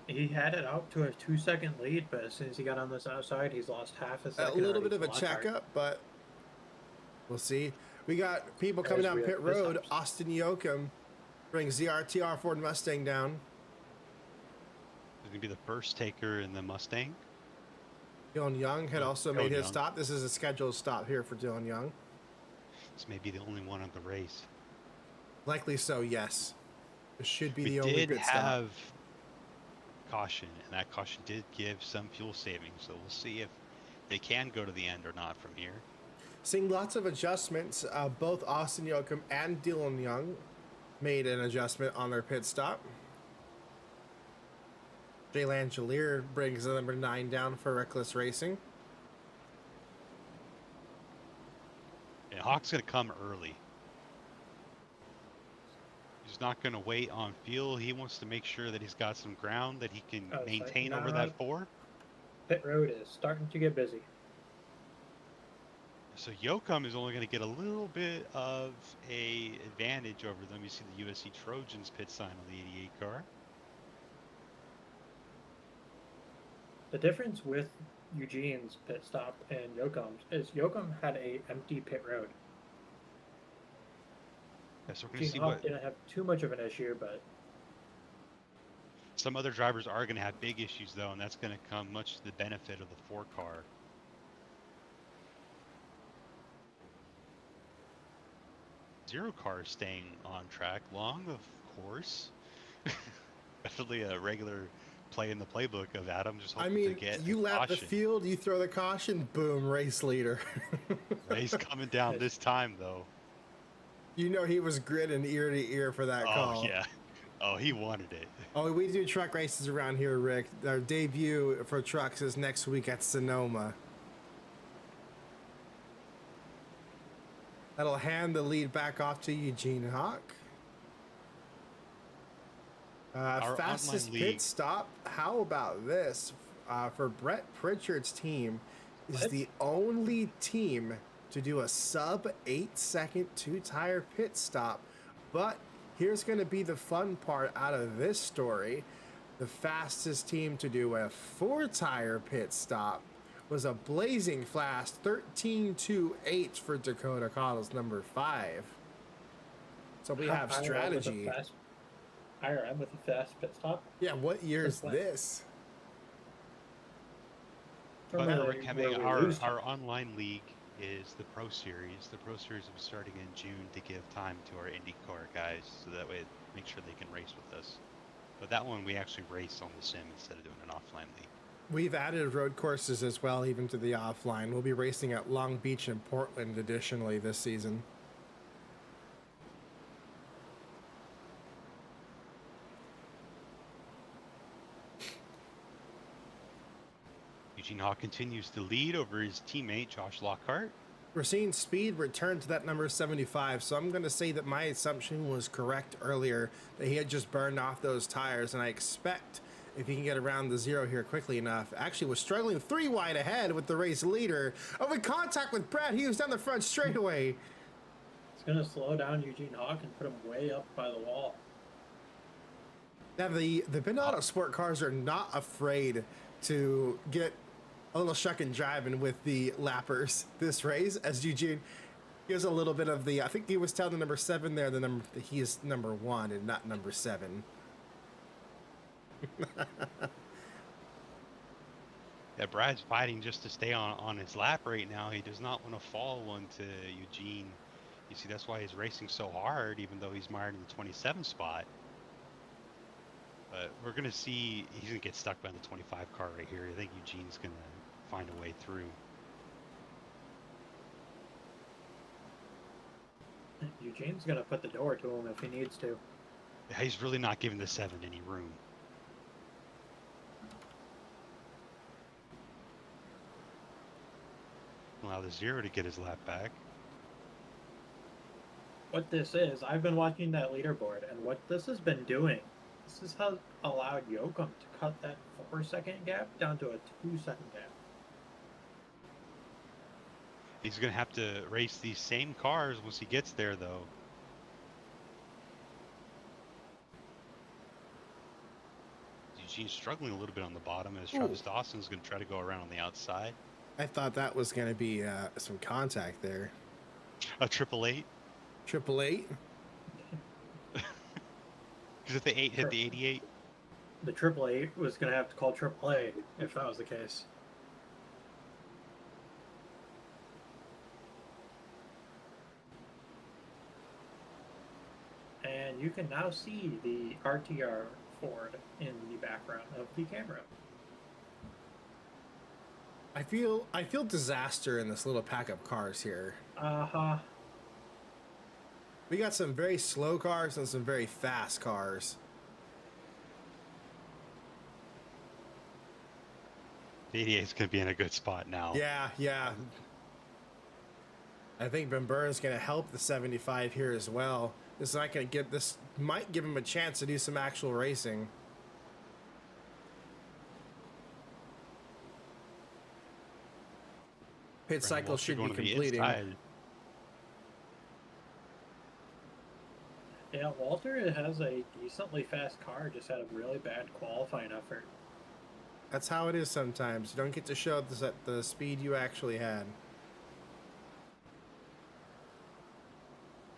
Speaker 3: He had it out to a 2-second lead, but as soon as he got on this outside, he's lost half a second.
Speaker 1: A little bit of a checkup, but we'll see. We got people coming down pit road. Austin Yoakum brings the RTR Ford Mustang down.
Speaker 2: He's going to be the first taker in the Mustang.
Speaker 1: Dylan Young had also made his stop. This is a scheduled stop here for Dylan Young.
Speaker 2: This may be the only one of the race.
Speaker 1: Likely so, yes. This should be the only pit stop.
Speaker 2: We did have caution, and that caution did give some fuel savings, so we'll see if they can go to the end or not from here.
Speaker 1: Seeing lots of adjustments. Both Austin Yoakum and Dylan Young made an adjustment on their pit stop. Jay Langelier brings the number 9 down for Reckless Racing.
Speaker 2: And Hawk's going to come early. He's not going to wait on fuel. He wants to make sure that he's got some ground that he can maintain over that 4.
Speaker 3: Pit road is starting to get busy.
Speaker 2: So Yoakum is only going to get a little bit of a advantage over them. You see the USC Trojans pit sign on the 88 car.
Speaker 3: The difference with Eugene's pit stop and Yoakum's is Yoakum had a empty pit road.
Speaker 2: Yeah, so we're going to see what
Speaker 3: didn't have too much of an issue, but
Speaker 2: some other drivers are going to have big issues though, and that's going to come much to the benefit of the 4 car. Zero car is staying on track. Long, of course. Definitely a regular play in the playbook of Adam. Just hoping to get
Speaker 1: you lap the field, you throw the caution, boom, race leader.
Speaker 2: He's coming down this time, though.
Speaker 1: You know he was grinning ear to ear for that call.
Speaker 2: Oh, yeah. Oh, he wanted it.
Speaker 1: Oh, we do truck races around here, Rick. Our debut for trucks is next week at Sonoma. That'll hand the lead back off to Eugene Hawk. Fastest pit stop. How about this? For Brett Pritchard's team, is the only team to do a sub 8-second 2-tire pit stop. But here's going to be the fun part out of this story. The fastest team to do a 4-tire pit stop was a blazing fast 13.28 for Dakota Coddles number 5. So we have strategy.
Speaker 3: IRM with a fast pit stop?
Speaker 1: Yeah, what year is this?
Speaker 2: But our online league is the Pro Series. The Pro Series will be starting in June to give time to our IndyCar guys, so that way make sure they can race with us. But that one we actually race on the sim instead of doing an offline league.
Speaker 1: We've added road courses as well, even to the offline. We'll be racing at Long Beach and Portland additionally this season.
Speaker 2: Eugene Hawk continues to lead over his teammate Josh Lockhart.
Speaker 1: We're seeing speed return to that number 75, so I'm going to say that my assumption was correct earlier, that he had just burned off those tires, and I expect if he can get around the zero here quickly enough. Actually was struggling 3 wide ahead with the race leader. Oh, in contact with Brad Hughes down the front straightaway.
Speaker 3: It's going to slow down Eugene Hawk and put him way up by the wall.
Speaker 1: Now, the Binotto Sport cars are not afraid to get a little shuck and jiving with the lappers this race, as Eugene gives a little bit of the, I think he was telling the number 7 there, he is number 1 and not number 7.
Speaker 2: Yeah, Brad's fighting just to stay on his lap right now. He does not want to fall one to Eugene. You see, that's why he's racing so hard, even though he's mired in the 27 spot. But we're going to see, he's going to get stuck by the 25 car right here. I think Eugene's going to find a way through.
Speaker 3: Eugene's going to put the door to him if he needs to.
Speaker 2: Yeah, he's really not giving the 7 any room. Allow the 0 to get his lap back.
Speaker 3: What this is, I've been watching that leaderboard, and what this has been doing, this is how allowed Yoakum to cut that 4-second gap down to a 2-second gap.
Speaker 2: He's going to have to race these same cars once he gets there, though. Eugene's struggling a little bit on the bottom as Travis Dawson's going to try to go around on the outside.
Speaker 1: I thought that was going to be some contact there.
Speaker 2: A 888?
Speaker 1: 888?
Speaker 2: Because if the 8 hit the 88?
Speaker 3: The 888 was going to have to call AAA if that was the case. And you can now see the RTR Ford in the background of the camera.
Speaker 1: I feel disaster in this little pack of cars here.
Speaker 3: Uh-huh.
Speaker 1: We got some very slow cars and some very fast cars.
Speaker 2: The 88 is going to be in a good spot now.
Speaker 1: Yeah. I think Ben Burns going to help the 75 here as well. This might give him a chance to do some actual racing. Pit cycle should be completing.
Speaker 3: Yeah, Walter has a decently fast car, just had a really bad qualifying effort.
Speaker 1: That's how it is sometimes. You don't get to show the speed you actually had.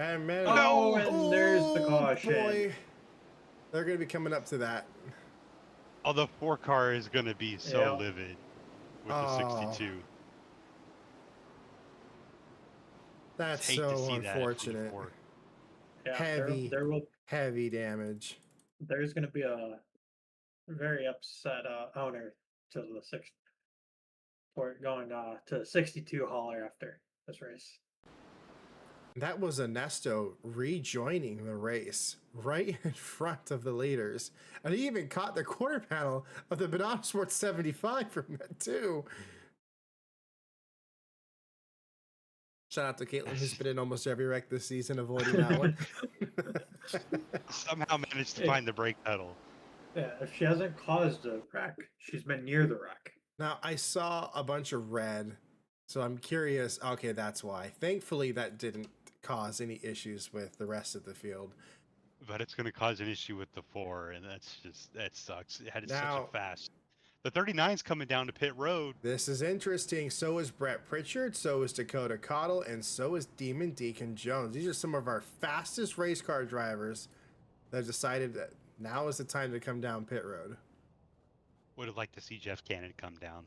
Speaker 1: And man,
Speaker 3: there's the caution.
Speaker 1: Boy. They're going to be coming up to that.
Speaker 2: Oh, the 4 car is going to be so livid with the 62.
Speaker 1: That's so unfortunate.
Speaker 3: Yeah,
Speaker 1: heavy damage.
Speaker 3: There's going to be a very upset owner to the going to the 62 hauler after this race.
Speaker 1: That was Ernesto rejoining the race right in front of the leaders. And he even caught the quarter panel of the Banana Sports 75 from that too. Shout out to Caitlin, who's been in almost every wreck this season, avoiding that one.
Speaker 2: Somehow managed to find the brake pedal.
Speaker 3: Yeah, if she hasn't caused a wreck, she's been near the wreck.
Speaker 1: Now, I saw a bunch of red, so I'm curious. Okay, that's why. Thankfully, that didn't cause any issues with the rest of the field.
Speaker 2: But it's going to cause an issue with the 4, and that sucks. It had such
Speaker 1: Now,
Speaker 2: a fast. The 39's coming down to pit road.
Speaker 1: This is interesting. So is Brett Pritchard, so is Dakota Cottle, and so is Demon Deacon Jones. These are some of our fastest race car drivers that have decided that now is the time to come down pit road.
Speaker 2: Would have liked to see Jeff Cannon come down.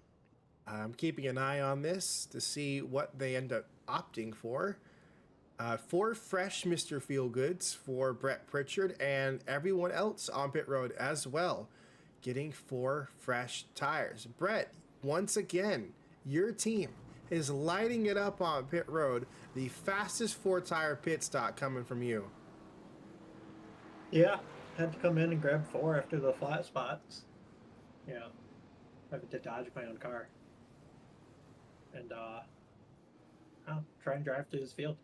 Speaker 1: I'm keeping an eye on this to see what they end up opting for. 4 fresh Mr. Feelgoods for Brett Pritchard and everyone else on pit road as well, getting 4 fresh tires. Brett, once again, your team is lighting it up on pit road. The fastest 4-tire pit stop coming from you.
Speaker 3: Yeah, had to come in and grab 4 after the flat spots. Yeah, having to dodge my own car. And try and drive to his field.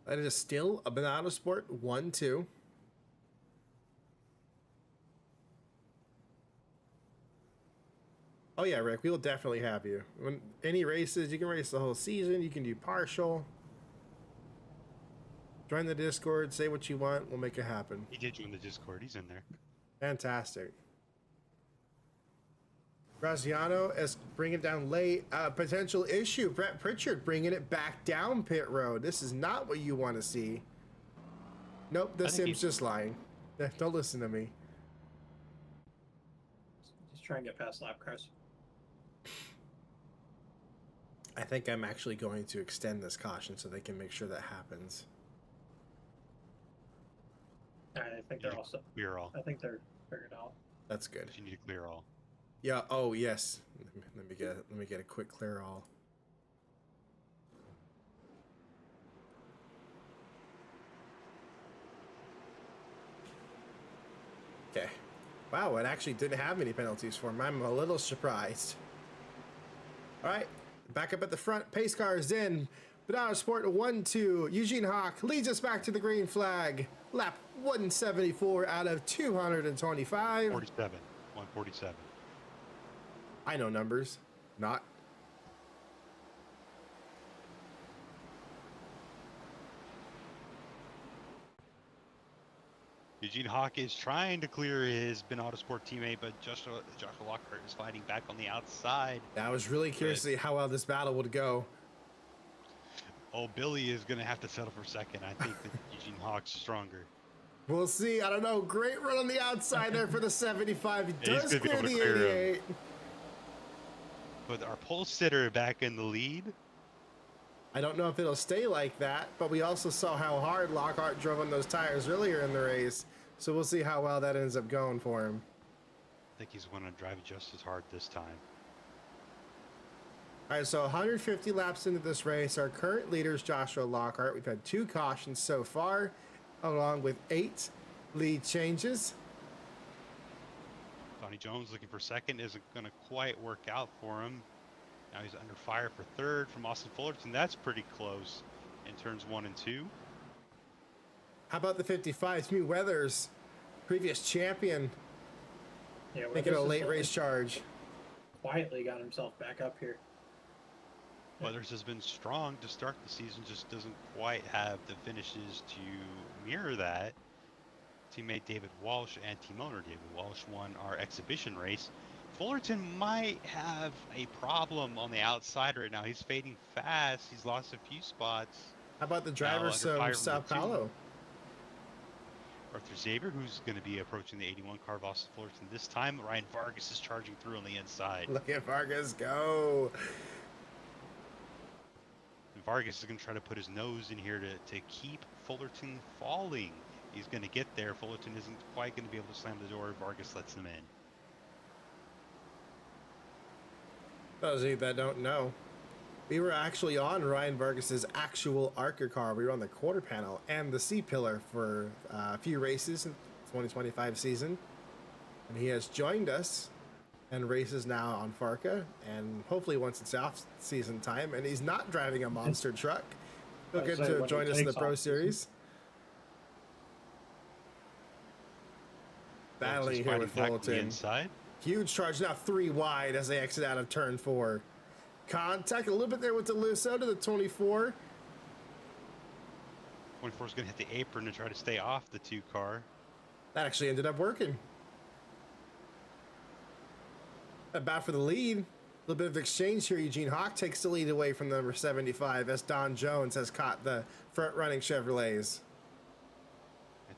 Speaker 1: That is still a Banana Sport 1-2. Oh yeah, Rick, we will definitely have you. When any races, you can race the whole season. You can do partial. Join the Discord, say what you want. We'll make it happen.
Speaker 2: He did join the Discord. He's in there.
Speaker 1: Fantastic. Graziano is bringing it down late. Potential issue. Brett Pritchard bringing it back down pit road. This is not what you want to see. Nope, the sim's just lying. Don't listen to me.
Speaker 3: Just try and get past lap cars.
Speaker 1: I think I'm actually going to extend this caution so they can make sure that happens.
Speaker 3: I think they're also
Speaker 2: clear all.
Speaker 3: I think they're figured out.
Speaker 1: That's good.
Speaker 2: You need to clear all.
Speaker 1: Yeah. Oh yes. Let me get a quick clear all. Okay. Wow, it actually didn't have any penalties for him. I'm a little surprised. All right, back up at the front. Pace car is in. Banana Sport 1-2. Eugene Hawk leads us back to the green flag. Lap 174 out of 225.
Speaker 2: 47. 147.
Speaker 1: I know numbers. Not.
Speaker 2: Eugene Hawk is trying to clear his Ben Autosport teammate, but Joshua Lockhart is fighting back on the outside.
Speaker 1: I was really curious to see how well this battle would go.
Speaker 2: Oh, Billy is going to have to settle for second. I think that Eugene Hawk's stronger.
Speaker 1: We'll see. I don't know. Great run on the outside there for the 75. He does clear the 88.
Speaker 2: But our pole sitter back in the lead.
Speaker 1: I don't know if it'll stay like that, but we also saw how hard Lockhart drove on those tires earlier in the race. So we'll see how well that ends up going for him.
Speaker 2: I think he's going to drive just as hard this time.
Speaker 1: All right, so 150 laps into this race. Our current leader is Joshua Lockhart. We've had 2 cautions so far, along with 8 lead changes.
Speaker 2: Donnie Jones looking for second isn't going to quite work out for him. Now he's under fire for third from Austin Fullerton. That's pretty close in turns 1 and 2.
Speaker 1: How about the 55? Mew Weathers, previous champion, making a late race charge.
Speaker 3: Quietly got himself back up here.
Speaker 2: Weathers has been strong to start the season, just doesn't quite have the finishes to mirror that. Teammate David Walsh and team owner David Walsh won our exhibition race. Fullerton might have a problem on the outside right now. He's fading fast. He's lost a few spots.
Speaker 1: How about the driver from Sao Paulo?
Speaker 2: Arthur Xavier, who's going to be approaching the 81 car of Austin Fullerton this time. Ryan Vargas is charging through on the inside.
Speaker 1: Look at Vargas go.
Speaker 2: And Vargas is going to try to put his nose in here to keep Fullerton falling. He's going to get there. Fullerton isn't quite going to be able to slam the door. Vargas lets him in.
Speaker 1: Those of you that don't know, We were actually on Ryan Vargas's actual ARCA car. We were on the quarter panel and the C-pillar for a few races in 2025 season. And he has joined us and races now on FARCA, and hopefully once it's off season time and he's not driving a monster truck, he'll get to join us in the Pro Series. Battling here with Fullerton.
Speaker 2: Inside.
Speaker 1: Huge charge now 3 wide as they exit out of turn 4. Contact a little bit there with DeLusso to the 24.
Speaker 2: 24 is going to hit the apron to try to stay off the 2 car.
Speaker 1: That actually ended up working. A bat for the lead. A little bit of exchange here. Eugene Hawk takes the lead away from number 75 as Don Jones has caught the front-running Chevrolets.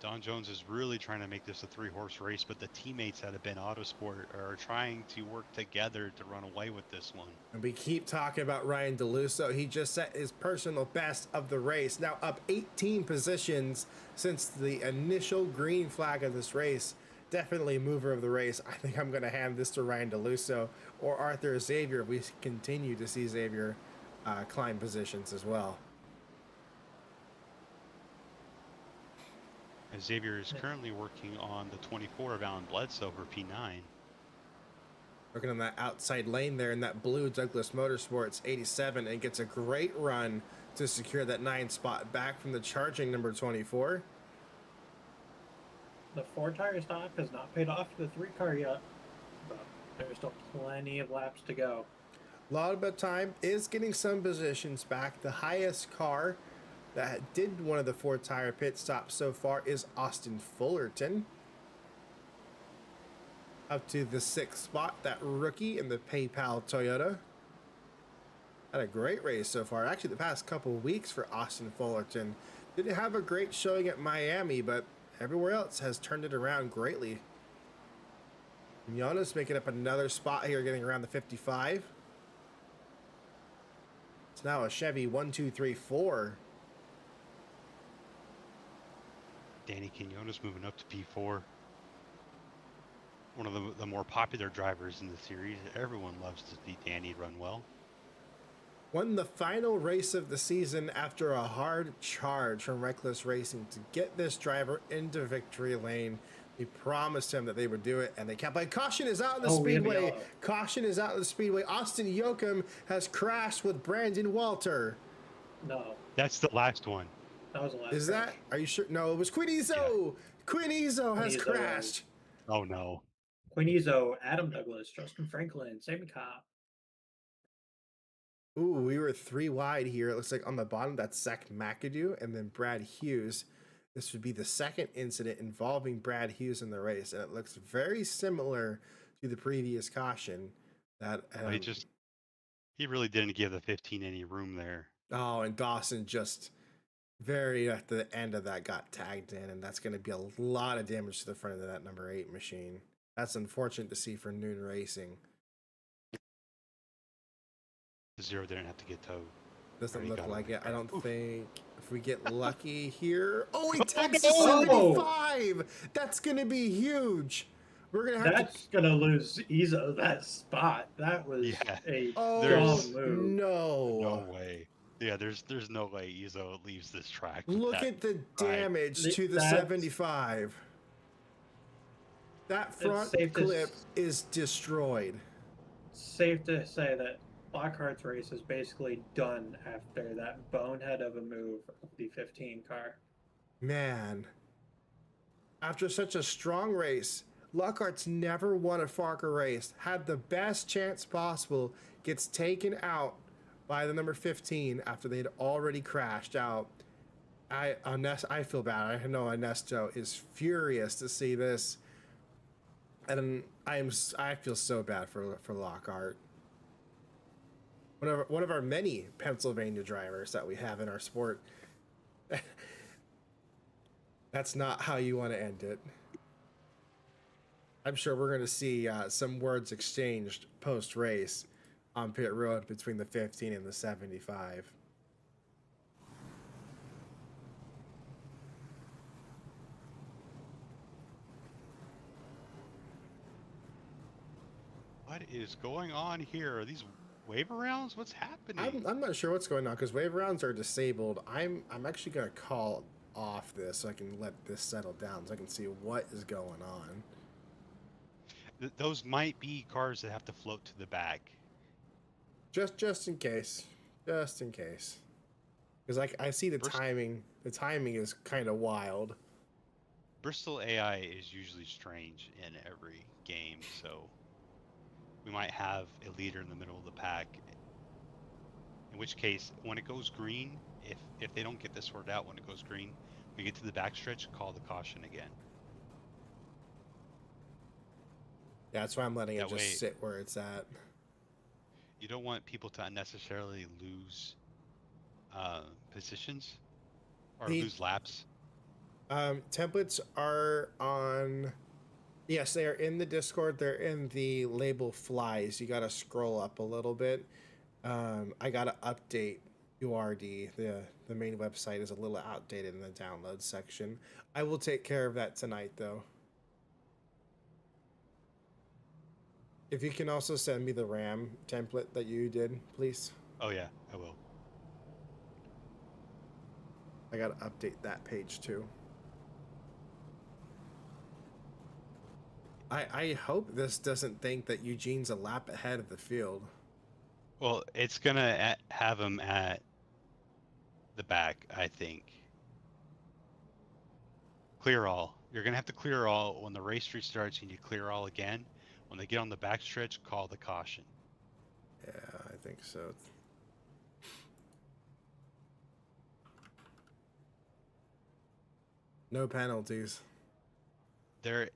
Speaker 2: Don Jones is really trying to make this a 3-horse race, but the teammates at Ben Autosport are trying to work together to run away with this one.
Speaker 1: And we keep talking about Ryan DeLusso. He just set his personal best of the race. Now up 18 positions since the initial green flag of this race. Definitely mover of the race. I think I'm going to hand this to Ryan DeLusso or Arthur Xavier if we continue to see Xavier climb positions as well.
Speaker 2: Xavier is currently working on the 24 of Alan Bledsoe for P9.
Speaker 1: Working on that outside lane there in that blue Douglas Motorsports 87 and gets a great run to secure that 9 spot back from the charging number 24.
Speaker 3: The 4-tire stop has not paid off the 3 car yet, but there's still plenty of laps to go.
Speaker 1: A lot of time is getting some positions back. The highest car that did one of the 4-tire pit stops so far is Austin Fullerton. Up to the 6th spot, that rookie in the PayPal Toyota. Had a great race so far. Actually, the past couple weeks for Austin Fullerton. Didn't have a great showing at Miami, but everywhere else has turned it around greatly. Giannis making up another spot here, getting around the 55. It's now a Chevy 1, 2, 3, 4.
Speaker 2: Danny Quinones moving up to P4. One of the more popular drivers in the series. Everyone loves to see Danny run well.
Speaker 1: Won the final race of the season after a hard charge from Reckless Racing to get this driver into victory lane. They promised him that they would do it, and they kept like, caution is out in the Speedway. Caution is out in the Speedway. Austin Yoakum has crashed with Brandon Walter.
Speaker 3: No.
Speaker 2: That's the last one.
Speaker 3: That was the last.
Speaker 1: Is that? Are you sure? No, it was Quinn Izzo. Yeah. Quinn Izzo has crashed.
Speaker 2: Oh no.
Speaker 3: Quinn Izzo, Adam Douglas, Justin Franklin, Sammy Cobb.
Speaker 1: Ooh, we were 3 wide here. It looks like on the bottom, that's Zach McAdoo and then Brad Hughes. This would be the second incident involving Brad Hughes in the race, and it looks very similar to the previous caution. That
Speaker 2: he really didn't give the 15 any room there.
Speaker 1: Oh, and Dawson just very at the end of that got tagged in, and that's going to be a lot of damage to the front of that number 8 machine. That's unfortunate to see for Noon Racing.
Speaker 2: Zero didn't have to get towed.
Speaker 1: Doesn't look like it. I don't think if we get lucky here. Oh, he tags 75. That's going to be huge. We're going to have
Speaker 3: That's going to lose Izzo that spot. That was a strong move.
Speaker 2: No way. Yeah, there's no way Izzo leaves this track.
Speaker 1: Look at the damage to the 75. That front clip is destroyed.
Speaker 3: Safe to say that Lockhart's race is basically done after that bonehead of a move of the 15 car.
Speaker 1: Man, after such a strong race, Lockhart's never won a FARCA race, had the best chance possible, gets taken out by the number 15 after they'd already crashed out. I feel bad. I know Ernesto is furious to see this, and I feel so bad for Lockhart. One of our many Pennsylvania drivers that we have in our sport. That's not how you want to end it. I'm sure we're going to see some words exchanged post-race on pit road between the 15 and the 75.
Speaker 2: What is going on here? Are these wave arounds? What's happening?
Speaker 1: I'm not sure what's going on because wave rounds are disabled. I'm actually gonna call off this so I can let this settle down so I can see what is going on.
Speaker 2: Those might be cars that have to float to the back.
Speaker 1: Just in case, because I see the timing. The timing is kind of wild.
Speaker 2: Bristol AI is usually strange in every game, so we might have a leader in the middle of the pack. In which case, when it goes green, if they don't get this sorted out when it goes green, we get to the backstretch, call the caution again.
Speaker 1: Yeah, that's why I'm letting it just sit where it's at.
Speaker 2: You don't want people to unnecessarily lose positions or lose laps.
Speaker 1: Templates are on. Yes, they are in the Discord. They're in the label flies. You got to scroll up a little bit. I got to update URD. The main website is a little outdated in the download section. I will take care of that tonight, though. If you can also send me the RAM template that you did, please.
Speaker 2: Oh yeah, I will.
Speaker 1: I got to update that page too. I hope this doesn't think that Eugene's a lap ahead of the field.
Speaker 2: Well, it's gonna have him at the back, I think. Clear all. You're gonna have to clear all when the race restarts. You need to clear all again. When they get on the backstretch, call the caution.
Speaker 1: Yeah, I think so. No penalties.
Speaker 2: There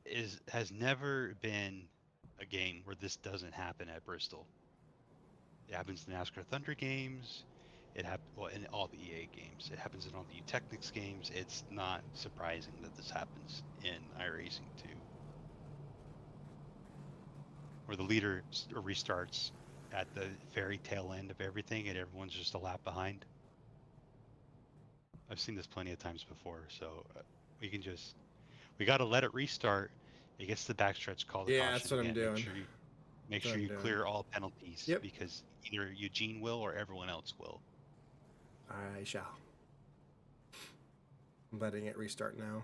Speaker 2: has never been a game where this doesn't happen at Bristol. It happens in the NASCAR Thunder games. It in all the EA games. It happens in all the Technics games. It's not surprising that this happens in iRacing 2. Where the leader restarts at the very tail end of everything and everyone's just a lap behind. I've seen this plenty of times before, so we got to let it restart. It gets the backstretch, call the caution.
Speaker 1: Yeah, that's what
Speaker 2: again.
Speaker 1: I'm doing.
Speaker 2: Make sure you clear all penalties.
Speaker 1: Yep.
Speaker 2: Because either Eugene will or everyone else will.
Speaker 1: I shall. I'm letting it restart now.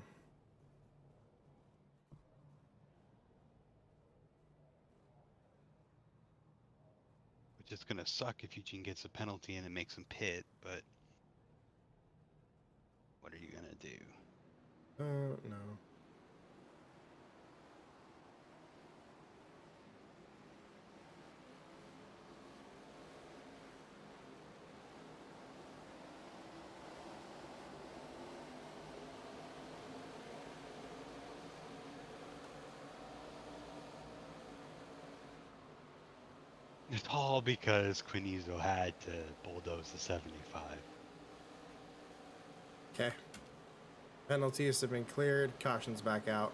Speaker 2: Which is gonna suck if Eugene gets a penalty and it makes him pit, but what are you gonna do?
Speaker 1: No.
Speaker 2: It's all because Izzo had to bulldoze the 75.
Speaker 1: Okay. Penalties have been cleared. Caution's back out.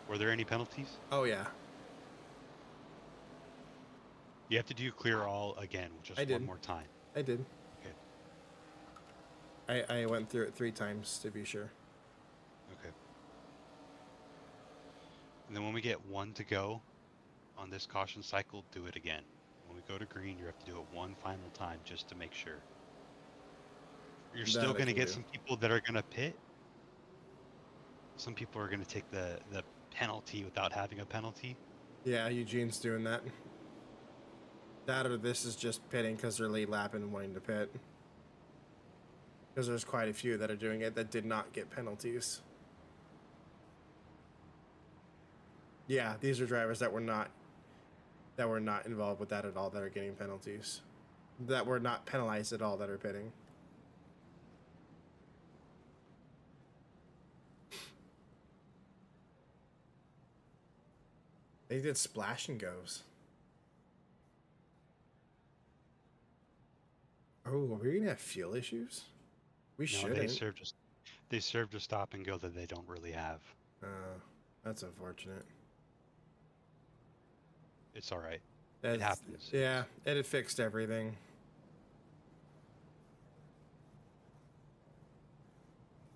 Speaker 2: Were there any penalties?
Speaker 1: Oh, yeah.
Speaker 2: You have to do clear all again, just one more time.
Speaker 1: I did.
Speaker 2: Okay.
Speaker 1: I went through it 3 times to be sure.
Speaker 2: Okay. And then when we get 1 to go on this caution cycle, do it again. When we go to green, you have to do it one final time just to make sure. You're still going to get some people that are going to pit. Some people are going to take the penalty without having a penalty.
Speaker 1: Yeah, Eugene's doing that. That or this is just pitting because they're lead lapping and wanting to pit. Because there's quite a few that are doing it that did not get penalties. Yeah, these are drivers that were not involved with that at all that are getting penalties. That were not penalized at all that are pitting. They did splash and goes. Oh, are we gonna have fuel issues? We shouldn't.
Speaker 2: They served a stop and go that they don't really have.
Speaker 1: That's unfortunate.
Speaker 2: It's all right. It happens.
Speaker 1: Yeah, it had fixed everything.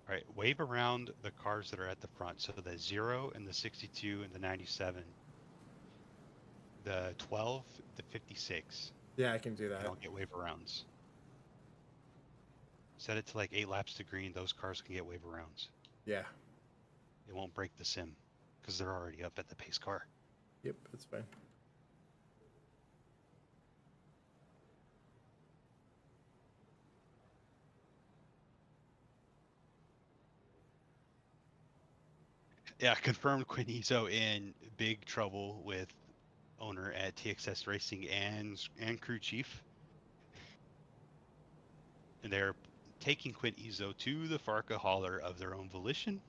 Speaker 2: All right, wave around the cars that are at the front. So the 0 and the 62 and the 97. the 12 to 56.
Speaker 1: Yeah, I can do that.
Speaker 2: They don't get waiver rounds. Set it to like 8 laps to green. Those cars can get waiver rounds.
Speaker 1: Yeah.
Speaker 2: It won't break the sim because they're already up at the pace car.
Speaker 1: Yep, that's fine.
Speaker 2: Yeah, confirmed Quinn Izzo in big trouble with owner at TXS Racing and crew chief. And they're taking Quinn Izzo to the FARCA hauler of their own volition.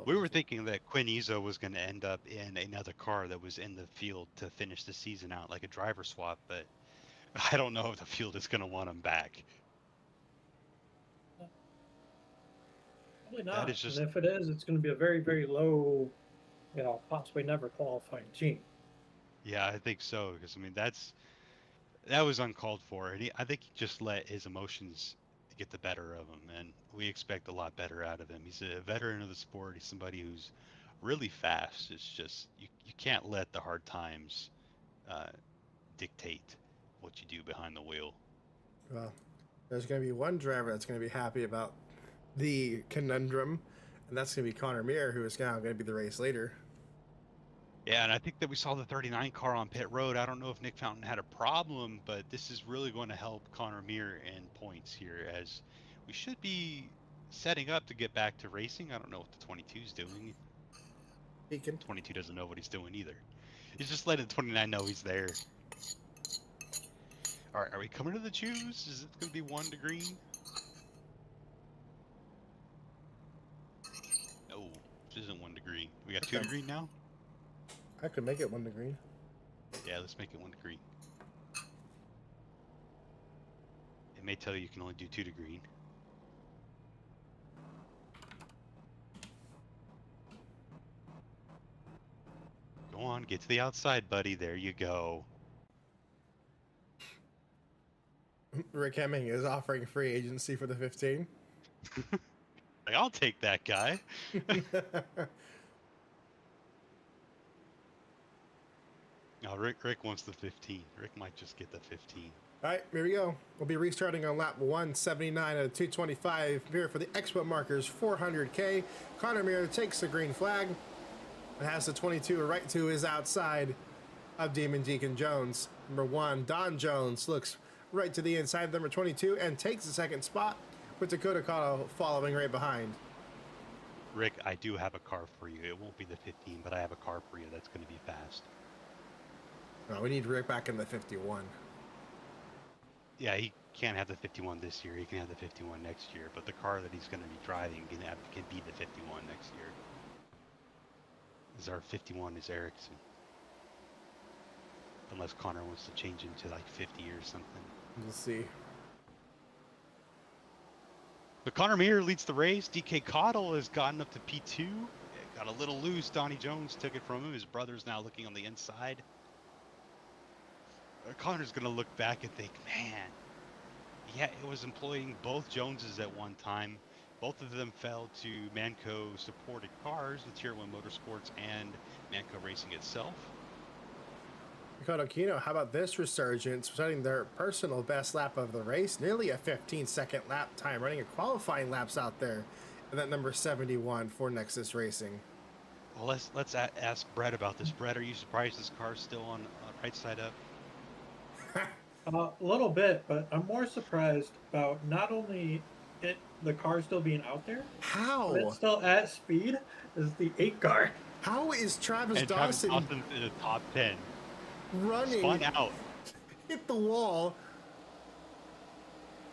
Speaker 2: We were thinking that Quinn Izzo was going to end up in another car that was in the field to finish the season out, like a driver swap, but I don't know if the field is going to want him back.
Speaker 3: Probably not.
Speaker 2: That is just...
Speaker 3: And if it is, it's going to be a very, very low, possibly never qualifying team.
Speaker 2: Yeah, I think so, because, I mean, that was uncalled for, and I think he just let his emotions get the better of him, and we expect a lot better out of him. He's a veteran of the sport. He's somebody who's really fast. It's just you can't let the hard times dictate what you do behind the wheel.
Speaker 1: Well, there's going to be one driver that's going to be happy about the conundrum, and that's going to be Connor Meir, who is now going to be the race leader.
Speaker 2: Yeah, and I think that we saw the 39 car on pit road. I don't know if Nick Fountain had a problem, but this is really going to help Connor Meir in points here, as we should be setting up to get back to racing. I don't know what the 22's doing.
Speaker 1: He can.
Speaker 2: 22 doesn't know what he's doing either. He's just letting 29 know he's there. All right, are we coming to the choose? Is it going to be 1 to green? No, this isn't 1 to green. We got 2 to green now?
Speaker 1: I could make it 1 to green.
Speaker 2: Yeah, let's make it 1 to green. It may tell you can only do 2 to green. Go on, get to the outside, buddy. There you go.
Speaker 1: Rick Hemming is offering free agency for the 15.
Speaker 2: I'll take that guy. No, Rick wants the 15. Rick might just get the 15.
Speaker 1: All right, here we go. We'll be restarting on lap 179 out of 225 here for the Expo Markers 400K. Connor Meir takes the green flag and has the 22 right to his outside of Demon Deacon Jones. Number 1, Don Jones, looks right to the inside of number 22 and takes the second spot, with Dakota Cotto following right behind.
Speaker 2: Rick, I do have a car for you. It won't be the 15, but I have a car for you that's going to be fast.
Speaker 1: No, we need Rick back in the 51.
Speaker 2: Yeah, he can't have the 51 this year. He can have the 51 next year, but the car that he's going to be driving can be the 51 next year. Our 51 is Ericsson. Unless Connor wants to change him to like 50 or something.
Speaker 1: We'll see.
Speaker 2: But Connor Meir leads the race. DK Cottle has gotten up to P2. It got a little loose. Donnie Jones took it from him. His brother's now looking on the inside. Connor's going to look back and think, man, yeah, it was employing both Joneses at one time. Both of them fell to Manco supported cars, the Tier 1 Motorsports and Manco Racing itself.
Speaker 1: Dakota Kino, how about this resurgence, setting their personal best lap of the race, nearly a 15-second lap time, running a qualifying laps out there, and that number 71 for Nexus Racing.
Speaker 2: Well, let's ask Brett about this. Brett, are you surprised this car's still on right side up?
Speaker 3: A little bit, but I'm more surprised about not only the car still being out there.
Speaker 1: How?
Speaker 3: But it's still at speed is the 8 car.
Speaker 1: How is Travis
Speaker 2: Dawson
Speaker 1: Dawson
Speaker 2: in the top 10?
Speaker 1: Running,
Speaker 2: Spun out,
Speaker 1: hit the wall,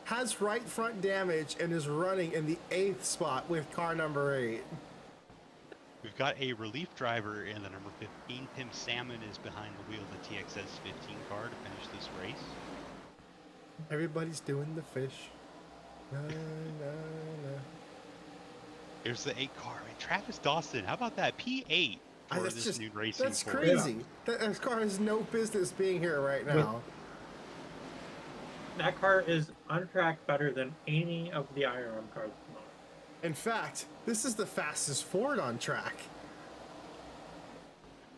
Speaker 1: has right front damage, and is running in the 8th spot with car number 8.
Speaker 2: We've got a relief driver in the number 15. Tim Salmon is behind the wheel of the TXS 15 car to finish this race.
Speaker 1: Everybody's doing the fish. Na, na, na.
Speaker 2: Here's the 8 car. And Travis Dawson, how about that? P8 for
Speaker 1: That's
Speaker 2: this
Speaker 1: just,
Speaker 2: new racing.
Speaker 1: that's
Speaker 2: form.
Speaker 1: crazy. That car has no business being here right now.
Speaker 3: that car is on track better than any of the IRM cars.
Speaker 1: In fact, this is the fastest Ford on track.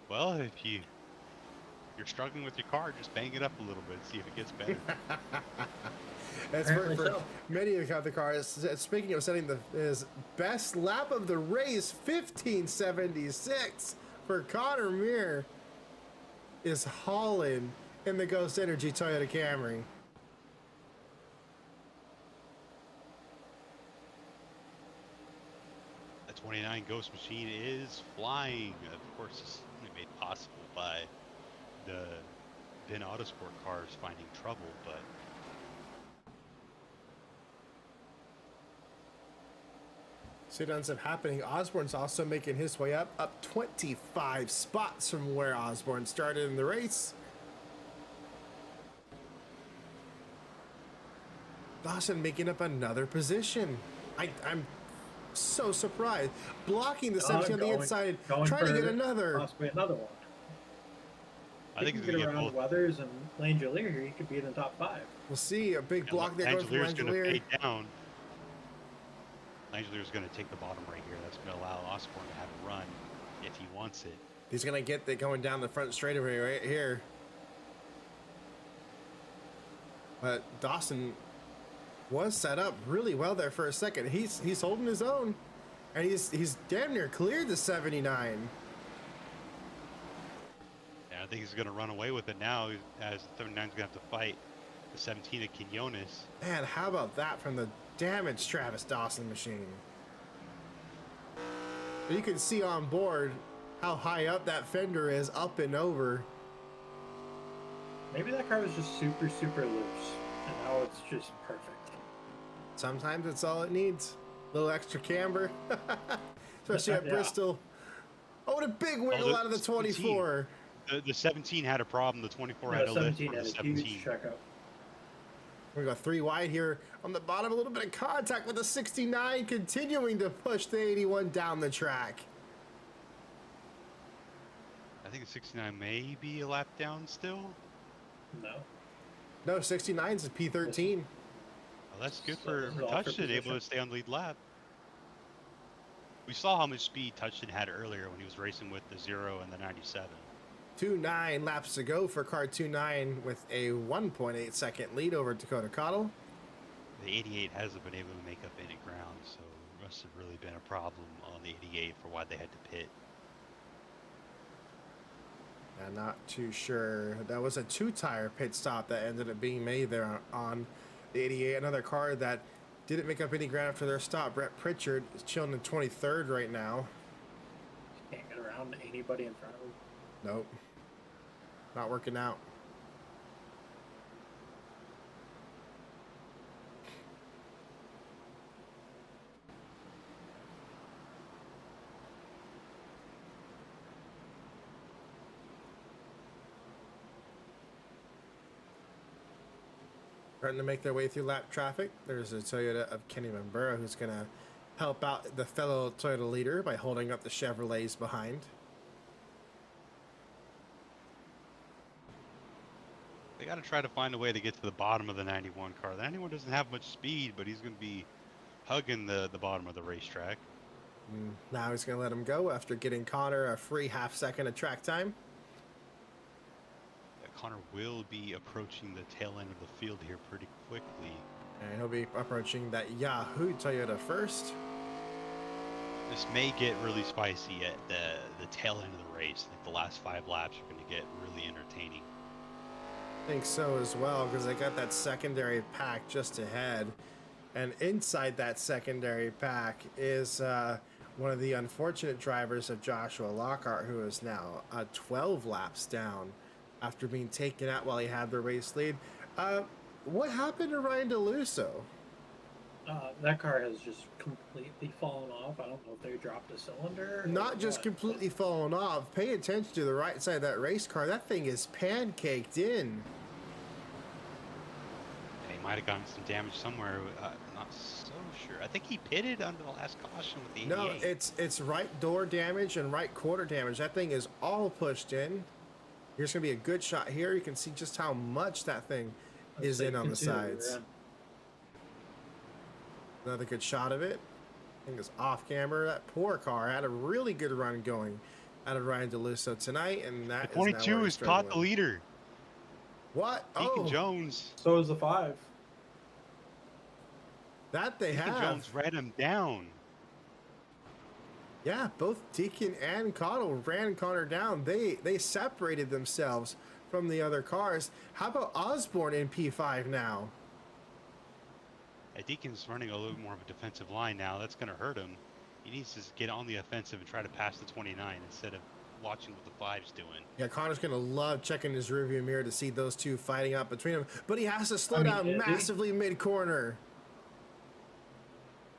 Speaker 2: Well, if you're struggling with your car, just bang it up a little bit, see if it gets better.
Speaker 1: That's for many of the cars. Speaking of setting his best lap of the race, 1576 for Connor Muir is hauling in the Ghost Energy Toyota Camry.
Speaker 2: The 29 Ghost machine is flying. Of course, it's only made possible by the VIN Autosport cars finding trouble, but
Speaker 1: so it ends up happening. Osborne's also making his way up 25 spots from where Osborne started in the race. Dawson making up another position. I'm so surprised. Blocking the 17 on the inside, trying to get another.
Speaker 3: Possibly another one.
Speaker 2: I think
Speaker 3: he's
Speaker 2: going to
Speaker 3: get around Weathers and Langelier here. He could be in the top 5.
Speaker 1: We'll see. A big block there goes from Langelier.
Speaker 2: Going to pay down. Langelier's going to take the bottom right here. That's going to allow Osborne to have a run if he wants it.
Speaker 1: He's going to get the going down the front straightaway right here. But Dawson was set up really well there for a second. He's holding his own, and he's damn near cleared the 79.
Speaker 2: Yeah, I think he's going to run away with it now, as the 79's going to have to fight the 17 of Quinones.
Speaker 1: Man, how about that from the damaged Travis Dawson machine? But you can see on board how high up that fender is, up and over.
Speaker 3: Maybe that car was just super, super loose, and now it's just perfect.
Speaker 1: Sometimes it's all it needs. A little extra camber, especially at Bristol. Oh, what a big wiggle out of the 24.
Speaker 2: The 17 had a problem. The 24 had a lift. The 17
Speaker 3: checkup.
Speaker 1: We got 3 wide here on the bottom. A little bit of contact with the 69, continuing to push the 81 down the track.
Speaker 2: I think the 69 may be a lap down still.
Speaker 3: No,
Speaker 1: 69's a P13.
Speaker 2: Well, that's good for Touchton, able to stay on the lead lap. We saw how much speed Touchton had earlier when he was racing with the 0 and the 97.
Speaker 1: 2.9 laps to go for car 2.9 with a 1.8 second lead over Dakota Cottle.
Speaker 2: The 88 hasn't been able to make up any ground, so it must have really been a problem on the 88 for why they had to pit.
Speaker 1: I'm not too sure. That was a 2-tire pit stop that ended up being made there on the 88. Another car that didn't make up any ground after their stop. Brett Pritchard is chilling in 23rd right now.
Speaker 3: Can't get around anybody in front of him.
Speaker 1: Nope. Not working out. Starting to make their way through lap traffic. There's a Toyota of Kenny Mambura who's going to help out the fellow Toyota leader by holding up the Chevrolets behind.
Speaker 2: They got to try to find a way to get to the bottom of the 91 car. The 91 doesn't have much speed, but he's going to be hugging the bottom of the racetrack.
Speaker 1: Now he's going to let him go after getting Connor a free half second of track time.
Speaker 2: Connor will be approaching the tail end of the field here pretty quickly.
Speaker 1: And he'll be approaching that Yahoo Toyota first.
Speaker 2: This may get really spicy at the tail end of the race. I think the last 5 laps are going to get really entertaining.
Speaker 1: I think so as well, because they got that secondary pack just ahead. And inside that secondary pack is one of the unfortunate drivers of Joshua Lockhart, who is now 12 laps down after being taken out while he had the race lead. What happened to Ryan DeLusso?
Speaker 3: That car has just completely fallen off. I don't know if they dropped a cylinder.
Speaker 1: Not just completely fallen off. Pay attention to the right side of that race car. That thing is pancaked in.
Speaker 2: He might have gotten some damage somewhere. Not so sure. I think he pitted under the last caution with the 88.
Speaker 1: No, it's right door damage and right quarter damage. That thing is all pushed in. Here's going to be a good shot here. You can see just how much that thing is in on the sides. Another good shot of it. I think it's off camera. That poor car had a really good run going out of Ryan DeLusso tonight, and that
Speaker 2: the 22 is caught the leader.
Speaker 1: What?
Speaker 2: Deacon Jones.
Speaker 3: So is the 5.
Speaker 1: That they
Speaker 2: Deacon
Speaker 1: have.
Speaker 2: Jones ran him down.
Speaker 1: Yeah, both Deacon and Connell ran Connor down. They separated themselves from the other cars. How about Osborne in P5 now?
Speaker 2: Deacon's running a little more of a defensive line now. That's going to hurt him. He needs to get on the offensive and try to pass the 29 instead of watching what the 5's doing.
Speaker 1: Yeah, Connor's going to love checking his rearview mirror to see those two fighting out between them. But he has to slow down massively mid-corner.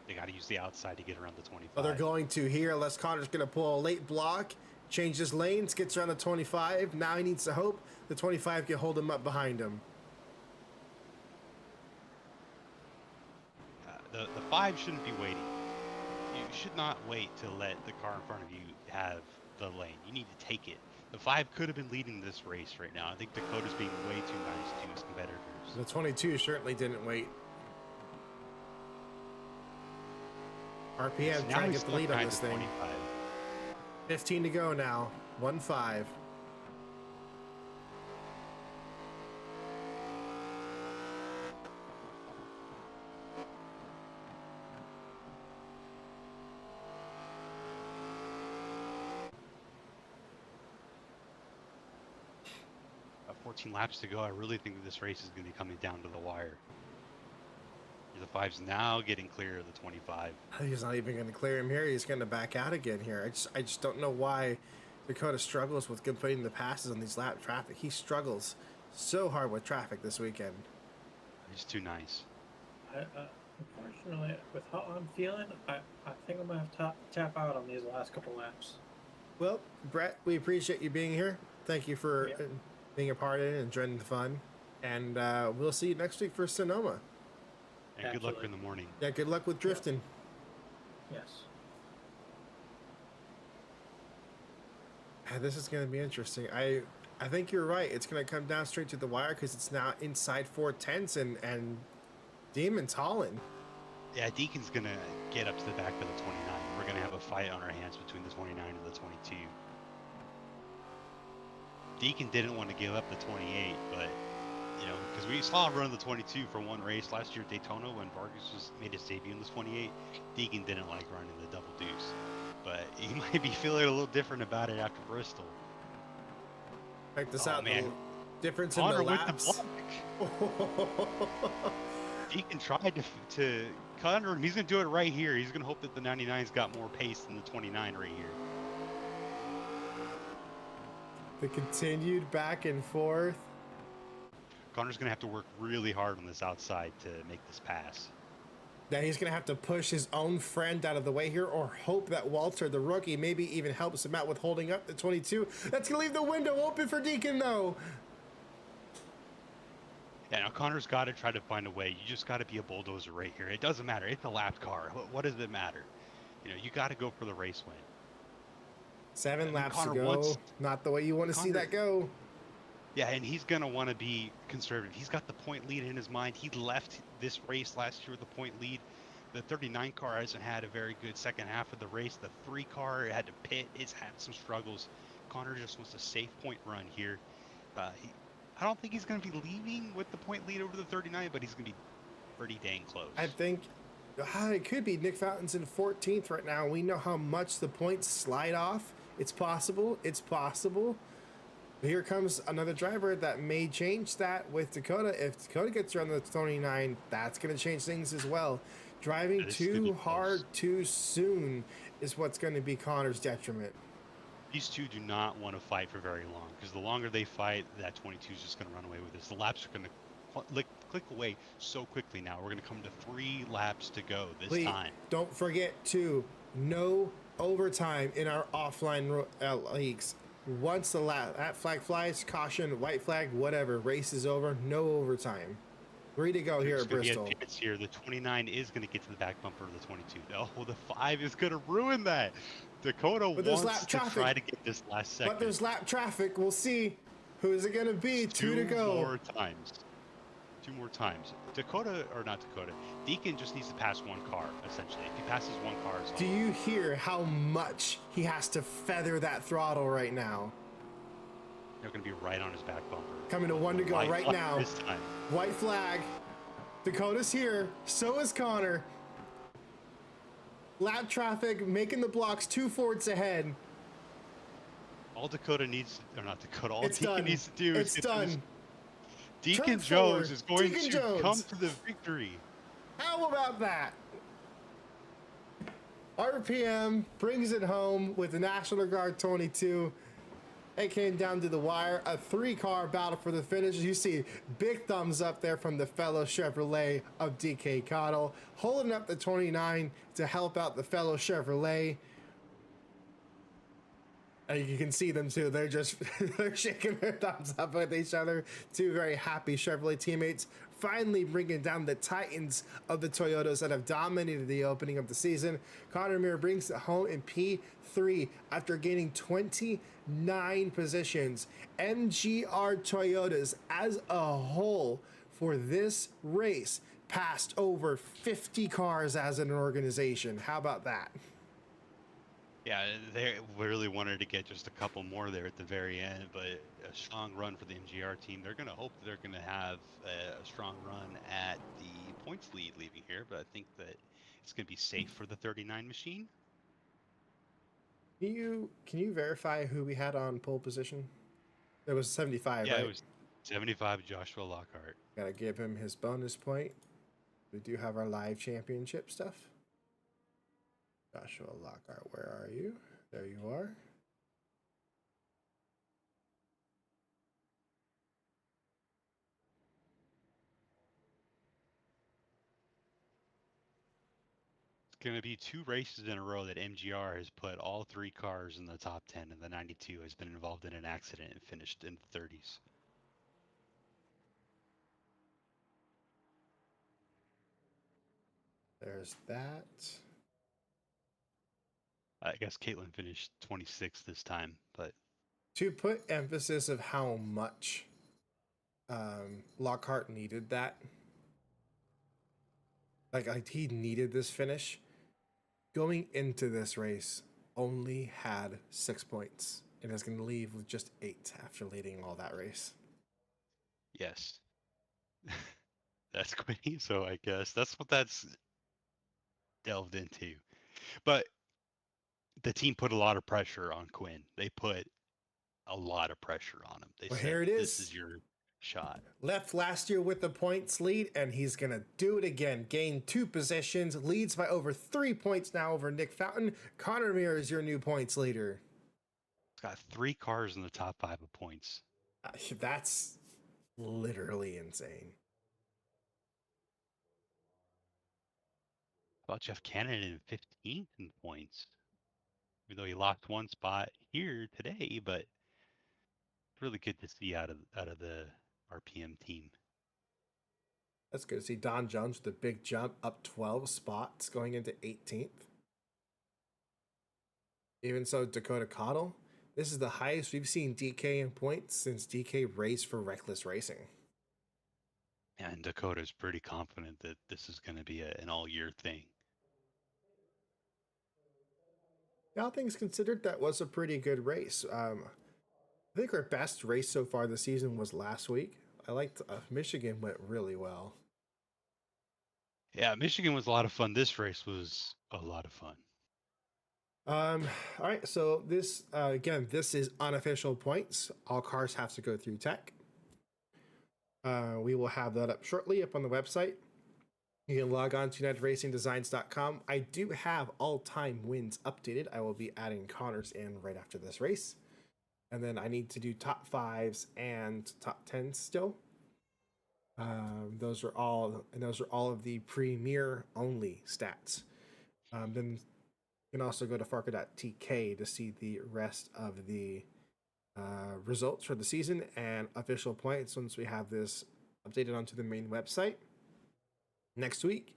Speaker 2: They got to use the outside to get around the 25.
Speaker 1: Oh, they're going to here, unless Connor's going to pull a late block, changes lanes, gets around the 25. Now he needs to hope the 25 can hold him up behind him.
Speaker 2: The 5 shouldn't be waiting. You should not wait to let the car in front of you have the lane. You need to take it. The 5 could have been leading this race right now. I think Dakota's being way too nice to his competitors.
Speaker 1: The 22 certainly didn't wait. RPM trying to get the lead on this thing.
Speaker 2: 25.
Speaker 1: 15 to go now. 1-5.
Speaker 2: About 14 laps to go. I really think that this race is going to be coming down to the wire. The 5's now getting clear of the 25.
Speaker 1: He's not even going to clear him here. He's going to back out again here. I just don't know why Dakota struggles with completing the passes on these lap traffic. He struggles so hard with traffic this weekend.
Speaker 2: He's too nice.
Speaker 3: Unfortunately, with how I'm feeling, I think I'm going to have to tap out on these last couple laps.
Speaker 1: Well, Brett, we appreciate you being here. Thank you for being a part of it and joining the fun. And we'll see you next week for Sonoma.
Speaker 2: And good luck in the morning.
Speaker 1: Yeah, good luck with drifting.
Speaker 3: Yes.
Speaker 1: This is going to be interesting. I think you're right. It's going to come down straight to the wire because it's now inside 4/10 and Demon's hauling.
Speaker 2: Yeah, Deacon's going to get up to the back of the 29. We're going to have a fight on our hands between the 29 and the 22. Deacon didn't want to give up the 28, but you know, because we saw him run the 22 for one race last year at Daytona when Vargas made his debut in the 28. Deacon didn't like running the double deuce, but he might be feeling a little different about it after Bristol.
Speaker 1: Check this out, man. Difference in
Speaker 2: Connor
Speaker 1: the laps.
Speaker 2: Deacon tried to Connor, and he's going to do it right here. He's going to hope that the 99's got more pace than the 29 right here.
Speaker 1: The continued back and forth.
Speaker 2: Connor's going to have to work really hard on this outside to make this pass.
Speaker 1: Now he's going to have to push his own friend out of the way here or hope that Walter, the rookie, maybe even helps him out with holding up the 22. That's going to leave the window open for Deacon, though.
Speaker 2: Yeah, now Connor's got to try to find a way. You just got to be a bulldozer right here. It doesn't matter. It's a lapped car. What does it matter? You know, you got to go for the race win.
Speaker 1: 7 laps to go. Not the way you want to see that go.
Speaker 2: Yeah, and he's going to want to be conservative. He's got the point lead in his mind. He left this race last year with the point lead. The 39 car hasn't had a very good second half of the race. The 3 car had to pit. It's had some struggles. Connor just wants a safe point run here. I don't think he's going to be leaving with the point lead over the 39, but he's going to be pretty dang close.
Speaker 1: I think it could be. Nick Fountain's in 14th right now. We know how much the points slide off. It's possible. It's possible. Here comes another driver that may change that with Dakota. If Dakota gets around the 29, that's going to change things as well. Driving too hard too soon is what's going to be Connor's detriment.
Speaker 2: These two do not want to fight for very long because the longer they fight, that 22 is just going to run away with this. The laps are going to click away so quickly now. We're going to come to 3 laps to go this time.
Speaker 1: Don't forget to no overtime in our offline leagues. Once that flag flies, caution, white flag, whatever, race is over, no overtime. 3 to go here at Bristol.
Speaker 2: Here, the 29 is going to get to the back bumper of the 22. Oh, the 5 is going to ruin that. Dakota wants to try to get this last second.
Speaker 1: But there's lap traffic. We'll see. Who is it going to be? 2 to go.
Speaker 2: 2 more times. 2 more times. Deacon just needs to pass one car, essentially. If he passes one car, it's
Speaker 1: Do you hear how much he has to feather that throttle right now?
Speaker 2: They're going to be right on his back bumper.
Speaker 1: Coming to one to go right now.
Speaker 2: This time.
Speaker 1: White flag. Dakota's here. So is Connor. Lap traffic making the blocks 2 Fords ahead.
Speaker 2: All Dakota needs, or not Dakota, all
Speaker 1: It's
Speaker 2: Deacon
Speaker 1: done.
Speaker 2: needs to do
Speaker 1: It's
Speaker 2: is
Speaker 1: done.
Speaker 2: Deacon
Speaker 1: Turn
Speaker 2: Jones
Speaker 1: four.
Speaker 2: is going
Speaker 1: Deacon
Speaker 2: to
Speaker 1: Jones.
Speaker 2: come to the victory.
Speaker 1: How about that? RPM brings it home with the National Guard 22. It came down to the wire, a 3-car battle for the finish. You see big thumbs up there from the fellow Chevrolet of DK Cottle, holding up the 29 to help out the fellow Chevrolet. And you can see them too. They're just they're shaking their thumbs up at each other. 2 very happy Chevrolet teammates finally bringing down the titans of the Toyotas that have dominated the opening of the season. Connor Mir brings it home in P3 after gaining 29 positions. MGR Toyotas as a whole for this race passed over 50 cars as an organization. How about that?
Speaker 2: Yeah, they really wanted to get just a couple more there at the very end, but a strong run for the MGR team. They're going to hope that they're going to have a strong run at the points lead leaving here, but I think that it's going to be safe for the 39 machine.
Speaker 1: Can you verify who we had on pole position? It was 75,
Speaker 2: yeah,
Speaker 1: right?
Speaker 2: It was 75 Joshua Lockhart.
Speaker 1: Gotta give him his bonus point. We do have our live championship stuff. Joshua Lockhart, where are you? There you are.
Speaker 2: It's going to be 2 races in a row that MGR has put all 3 cars in the top 10, and the 92 has been involved in an accident and finished in the 30s.
Speaker 1: There's that.
Speaker 2: I guess Caitlin finished 26th this time, but
Speaker 1: to put emphasis of how much Lockhart needed that, like he needed this finish. Going into this race, only had 6 points and is going to leave with just 8 after leading all that race.
Speaker 2: yes. That's Quinny, so I guess that's what that's delved into. But the team put a lot of pressure on Quinn. They put a lot of pressure on him. They
Speaker 1: Well,
Speaker 2: said,
Speaker 1: here it
Speaker 2: this
Speaker 1: is.
Speaker 2: is your shot.
Speaker 1: Left last year with the points lead, and he's going to do it again. Gain 2 positions, leads by over 3 points now over Nick Fountain. Connor Mir is your new points leader.
Speaker 2: It's got 3 cars in the top 5 of points.
Speaker 1: That's literally insane.
Speaker 2: How about Jeff Cannon in 15th in points? Even though he lost 1 spot here today, but it's really good to see out of the RPM team.
Speaker 1: That's good to see Don Jones with a big jump up 12 spots going into 18th. Even so, Dakota Cottle, this is the highest we've seen DK in points since DK raced for Reckless Racing.
Speaker 2: And Dakota's pretty confident that this is going to be an all-year thing.
Speaker 1: All things considered, that was a pretty good race. I think our best race so far this season was last week. I liked Michigan went really well.
Speaker 2: Yeah, Michigan was a lot of fun. This race was a lot of fun.
Speaker 1: All right, so this again, this is unofficial points. All cars have to go through tech. We will have that up shortly up on the website. You can log on to UnitedRacingDesigns.com. I do have all-time wins updated. I will be adding Connor's in right after this race. And then I need to do top 5s and top 10s still. Those are all of the premier only stats. Then you can also go to FARCA.tk to see the rest of the results for the season and official points once we have this updated onto the main website. Next week,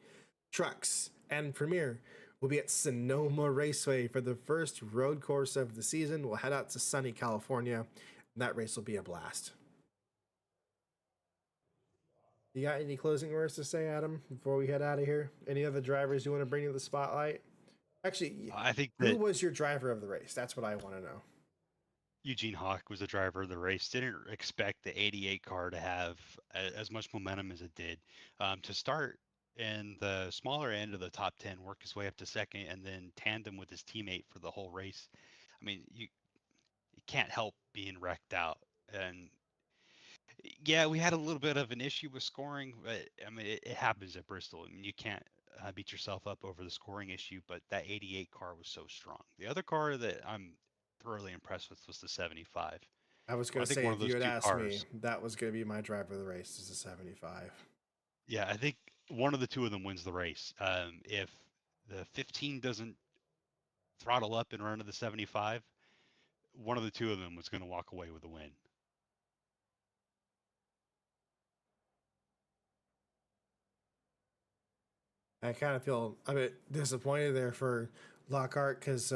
Speaker 1: Trucks and Premier will be at Sonoma Raceway for the first road course of the season. We'll head out to sunny California, and that race will be a blast. You got any closing words to say, Adam, before we head out of here? Any other drivers you want to bring to the spotlight? Actually,
Speaker 2: I think
Speaker 1: who
Speaker 2: that
Speaker 1: was your driver of the race? That's what I want to know.
Speaker 2: Eugene Hawk was the driver of the race. Didn't expect the 88 car to have as much momentum as it did. To start in the smaller end of the top 10, work his way up to second, and then tandem with his teammate for the whole race. I mean, you can't help being wrecked out. And yeah, we had a little bit of an issue with scoring, but I mean, it happens at Bristol. I mean, you can't beat yourself up over the scoring issue, but that 88 car was so strong. The other car that I'm thoroughly impressed with was the 75.
Speaker 1: I was
Speaker 2: Well,
Speaker 1: going
Speaker 2: I
Speaker 1: to
Speaker 2: think
Speaker 1: say,
Speaker 2: one
Speaker 1: if
Speaker 2: of
Speaker 1: you
Speaker 2: those
Speaker 1: had
Speaker 2: two
Speaker 1: asked me,
Speaker 2: cars,
Speaker 1: that was going to be my driver of the race, is a 75.
Speaker 2: yeah, I think one of the two of them wins the race. If the 15 doesn't throttle up and run to the 75, one of the two of them was going to walk away with a win.
Speaker 1: I kind of feel a bit disappointed there for Lockhart because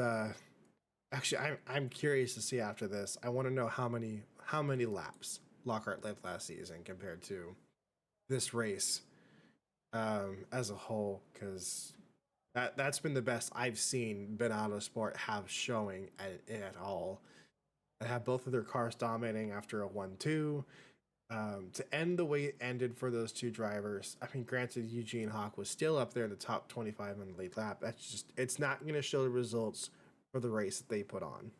Speaker 1: actually I'm curious to see after this. I want to know how many laps Lockhart led last season compared to this race as a whole, because that's been the best I've seen Ben Autosport have showing at all. I have both of their cars dominating after a 1-2. To end the way it ended for those two drivers, I mean, granted, Eugene Hawk was still up there in the top 25 on the late lap. That's just, it's not going to show the results for the race that they put on.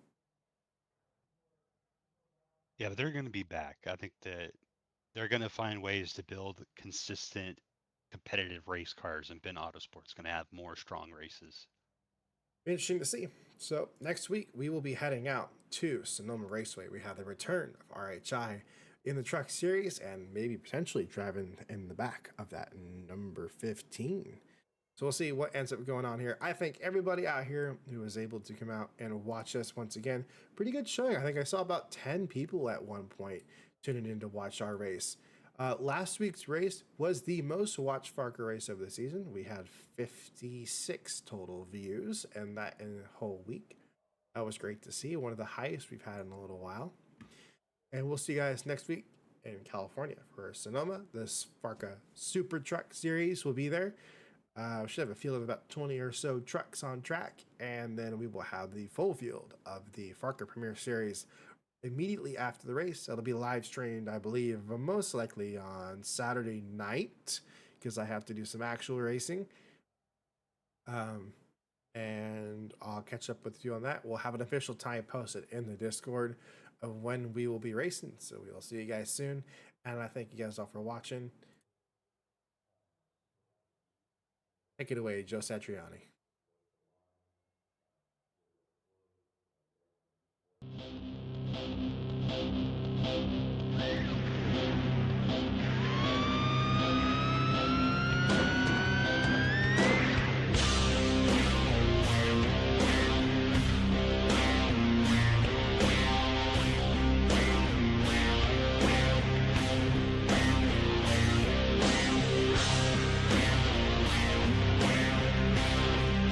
Speaker 2: Yeah, but they're going to be back. I think that they're going to find ways to build consistent, competitive race cars, and Ben Autosport's going to have more strong races.
Speaker 1: Interesting to see. So next week we will be heading out to Sonoma Raceway. We have the return of RHI in the truck series and maybe potentially driving in the back of that number 15. So we'll see what ends up going on here. I think everybody out here who was able to come out and watch us once again, pretty good showing. I think I saw about 10 people at one point tuning in to watch our race. Last week's race was the most watched FARCA race of the season. We had 56 total views, and that in a whole week. That was great to see. One of the highest we've had in a little while. And we'll see you guys next week in California for Sonoma. This FARCA Super Truck Series will be there. We should have a field of about 20 or so trucks on track, and then we will have the full field of the FARCA Premier Series immediately after the race. It'll be live streamed, I believe, most likely on Saturday night, because I have to do some actual racing. And I'll catch up with you on that. We'll have an official time posted in the Discord of when we will be racing. So we will see you guys soon. And I thank you guys all for watching. Take it away, Joe Satriani.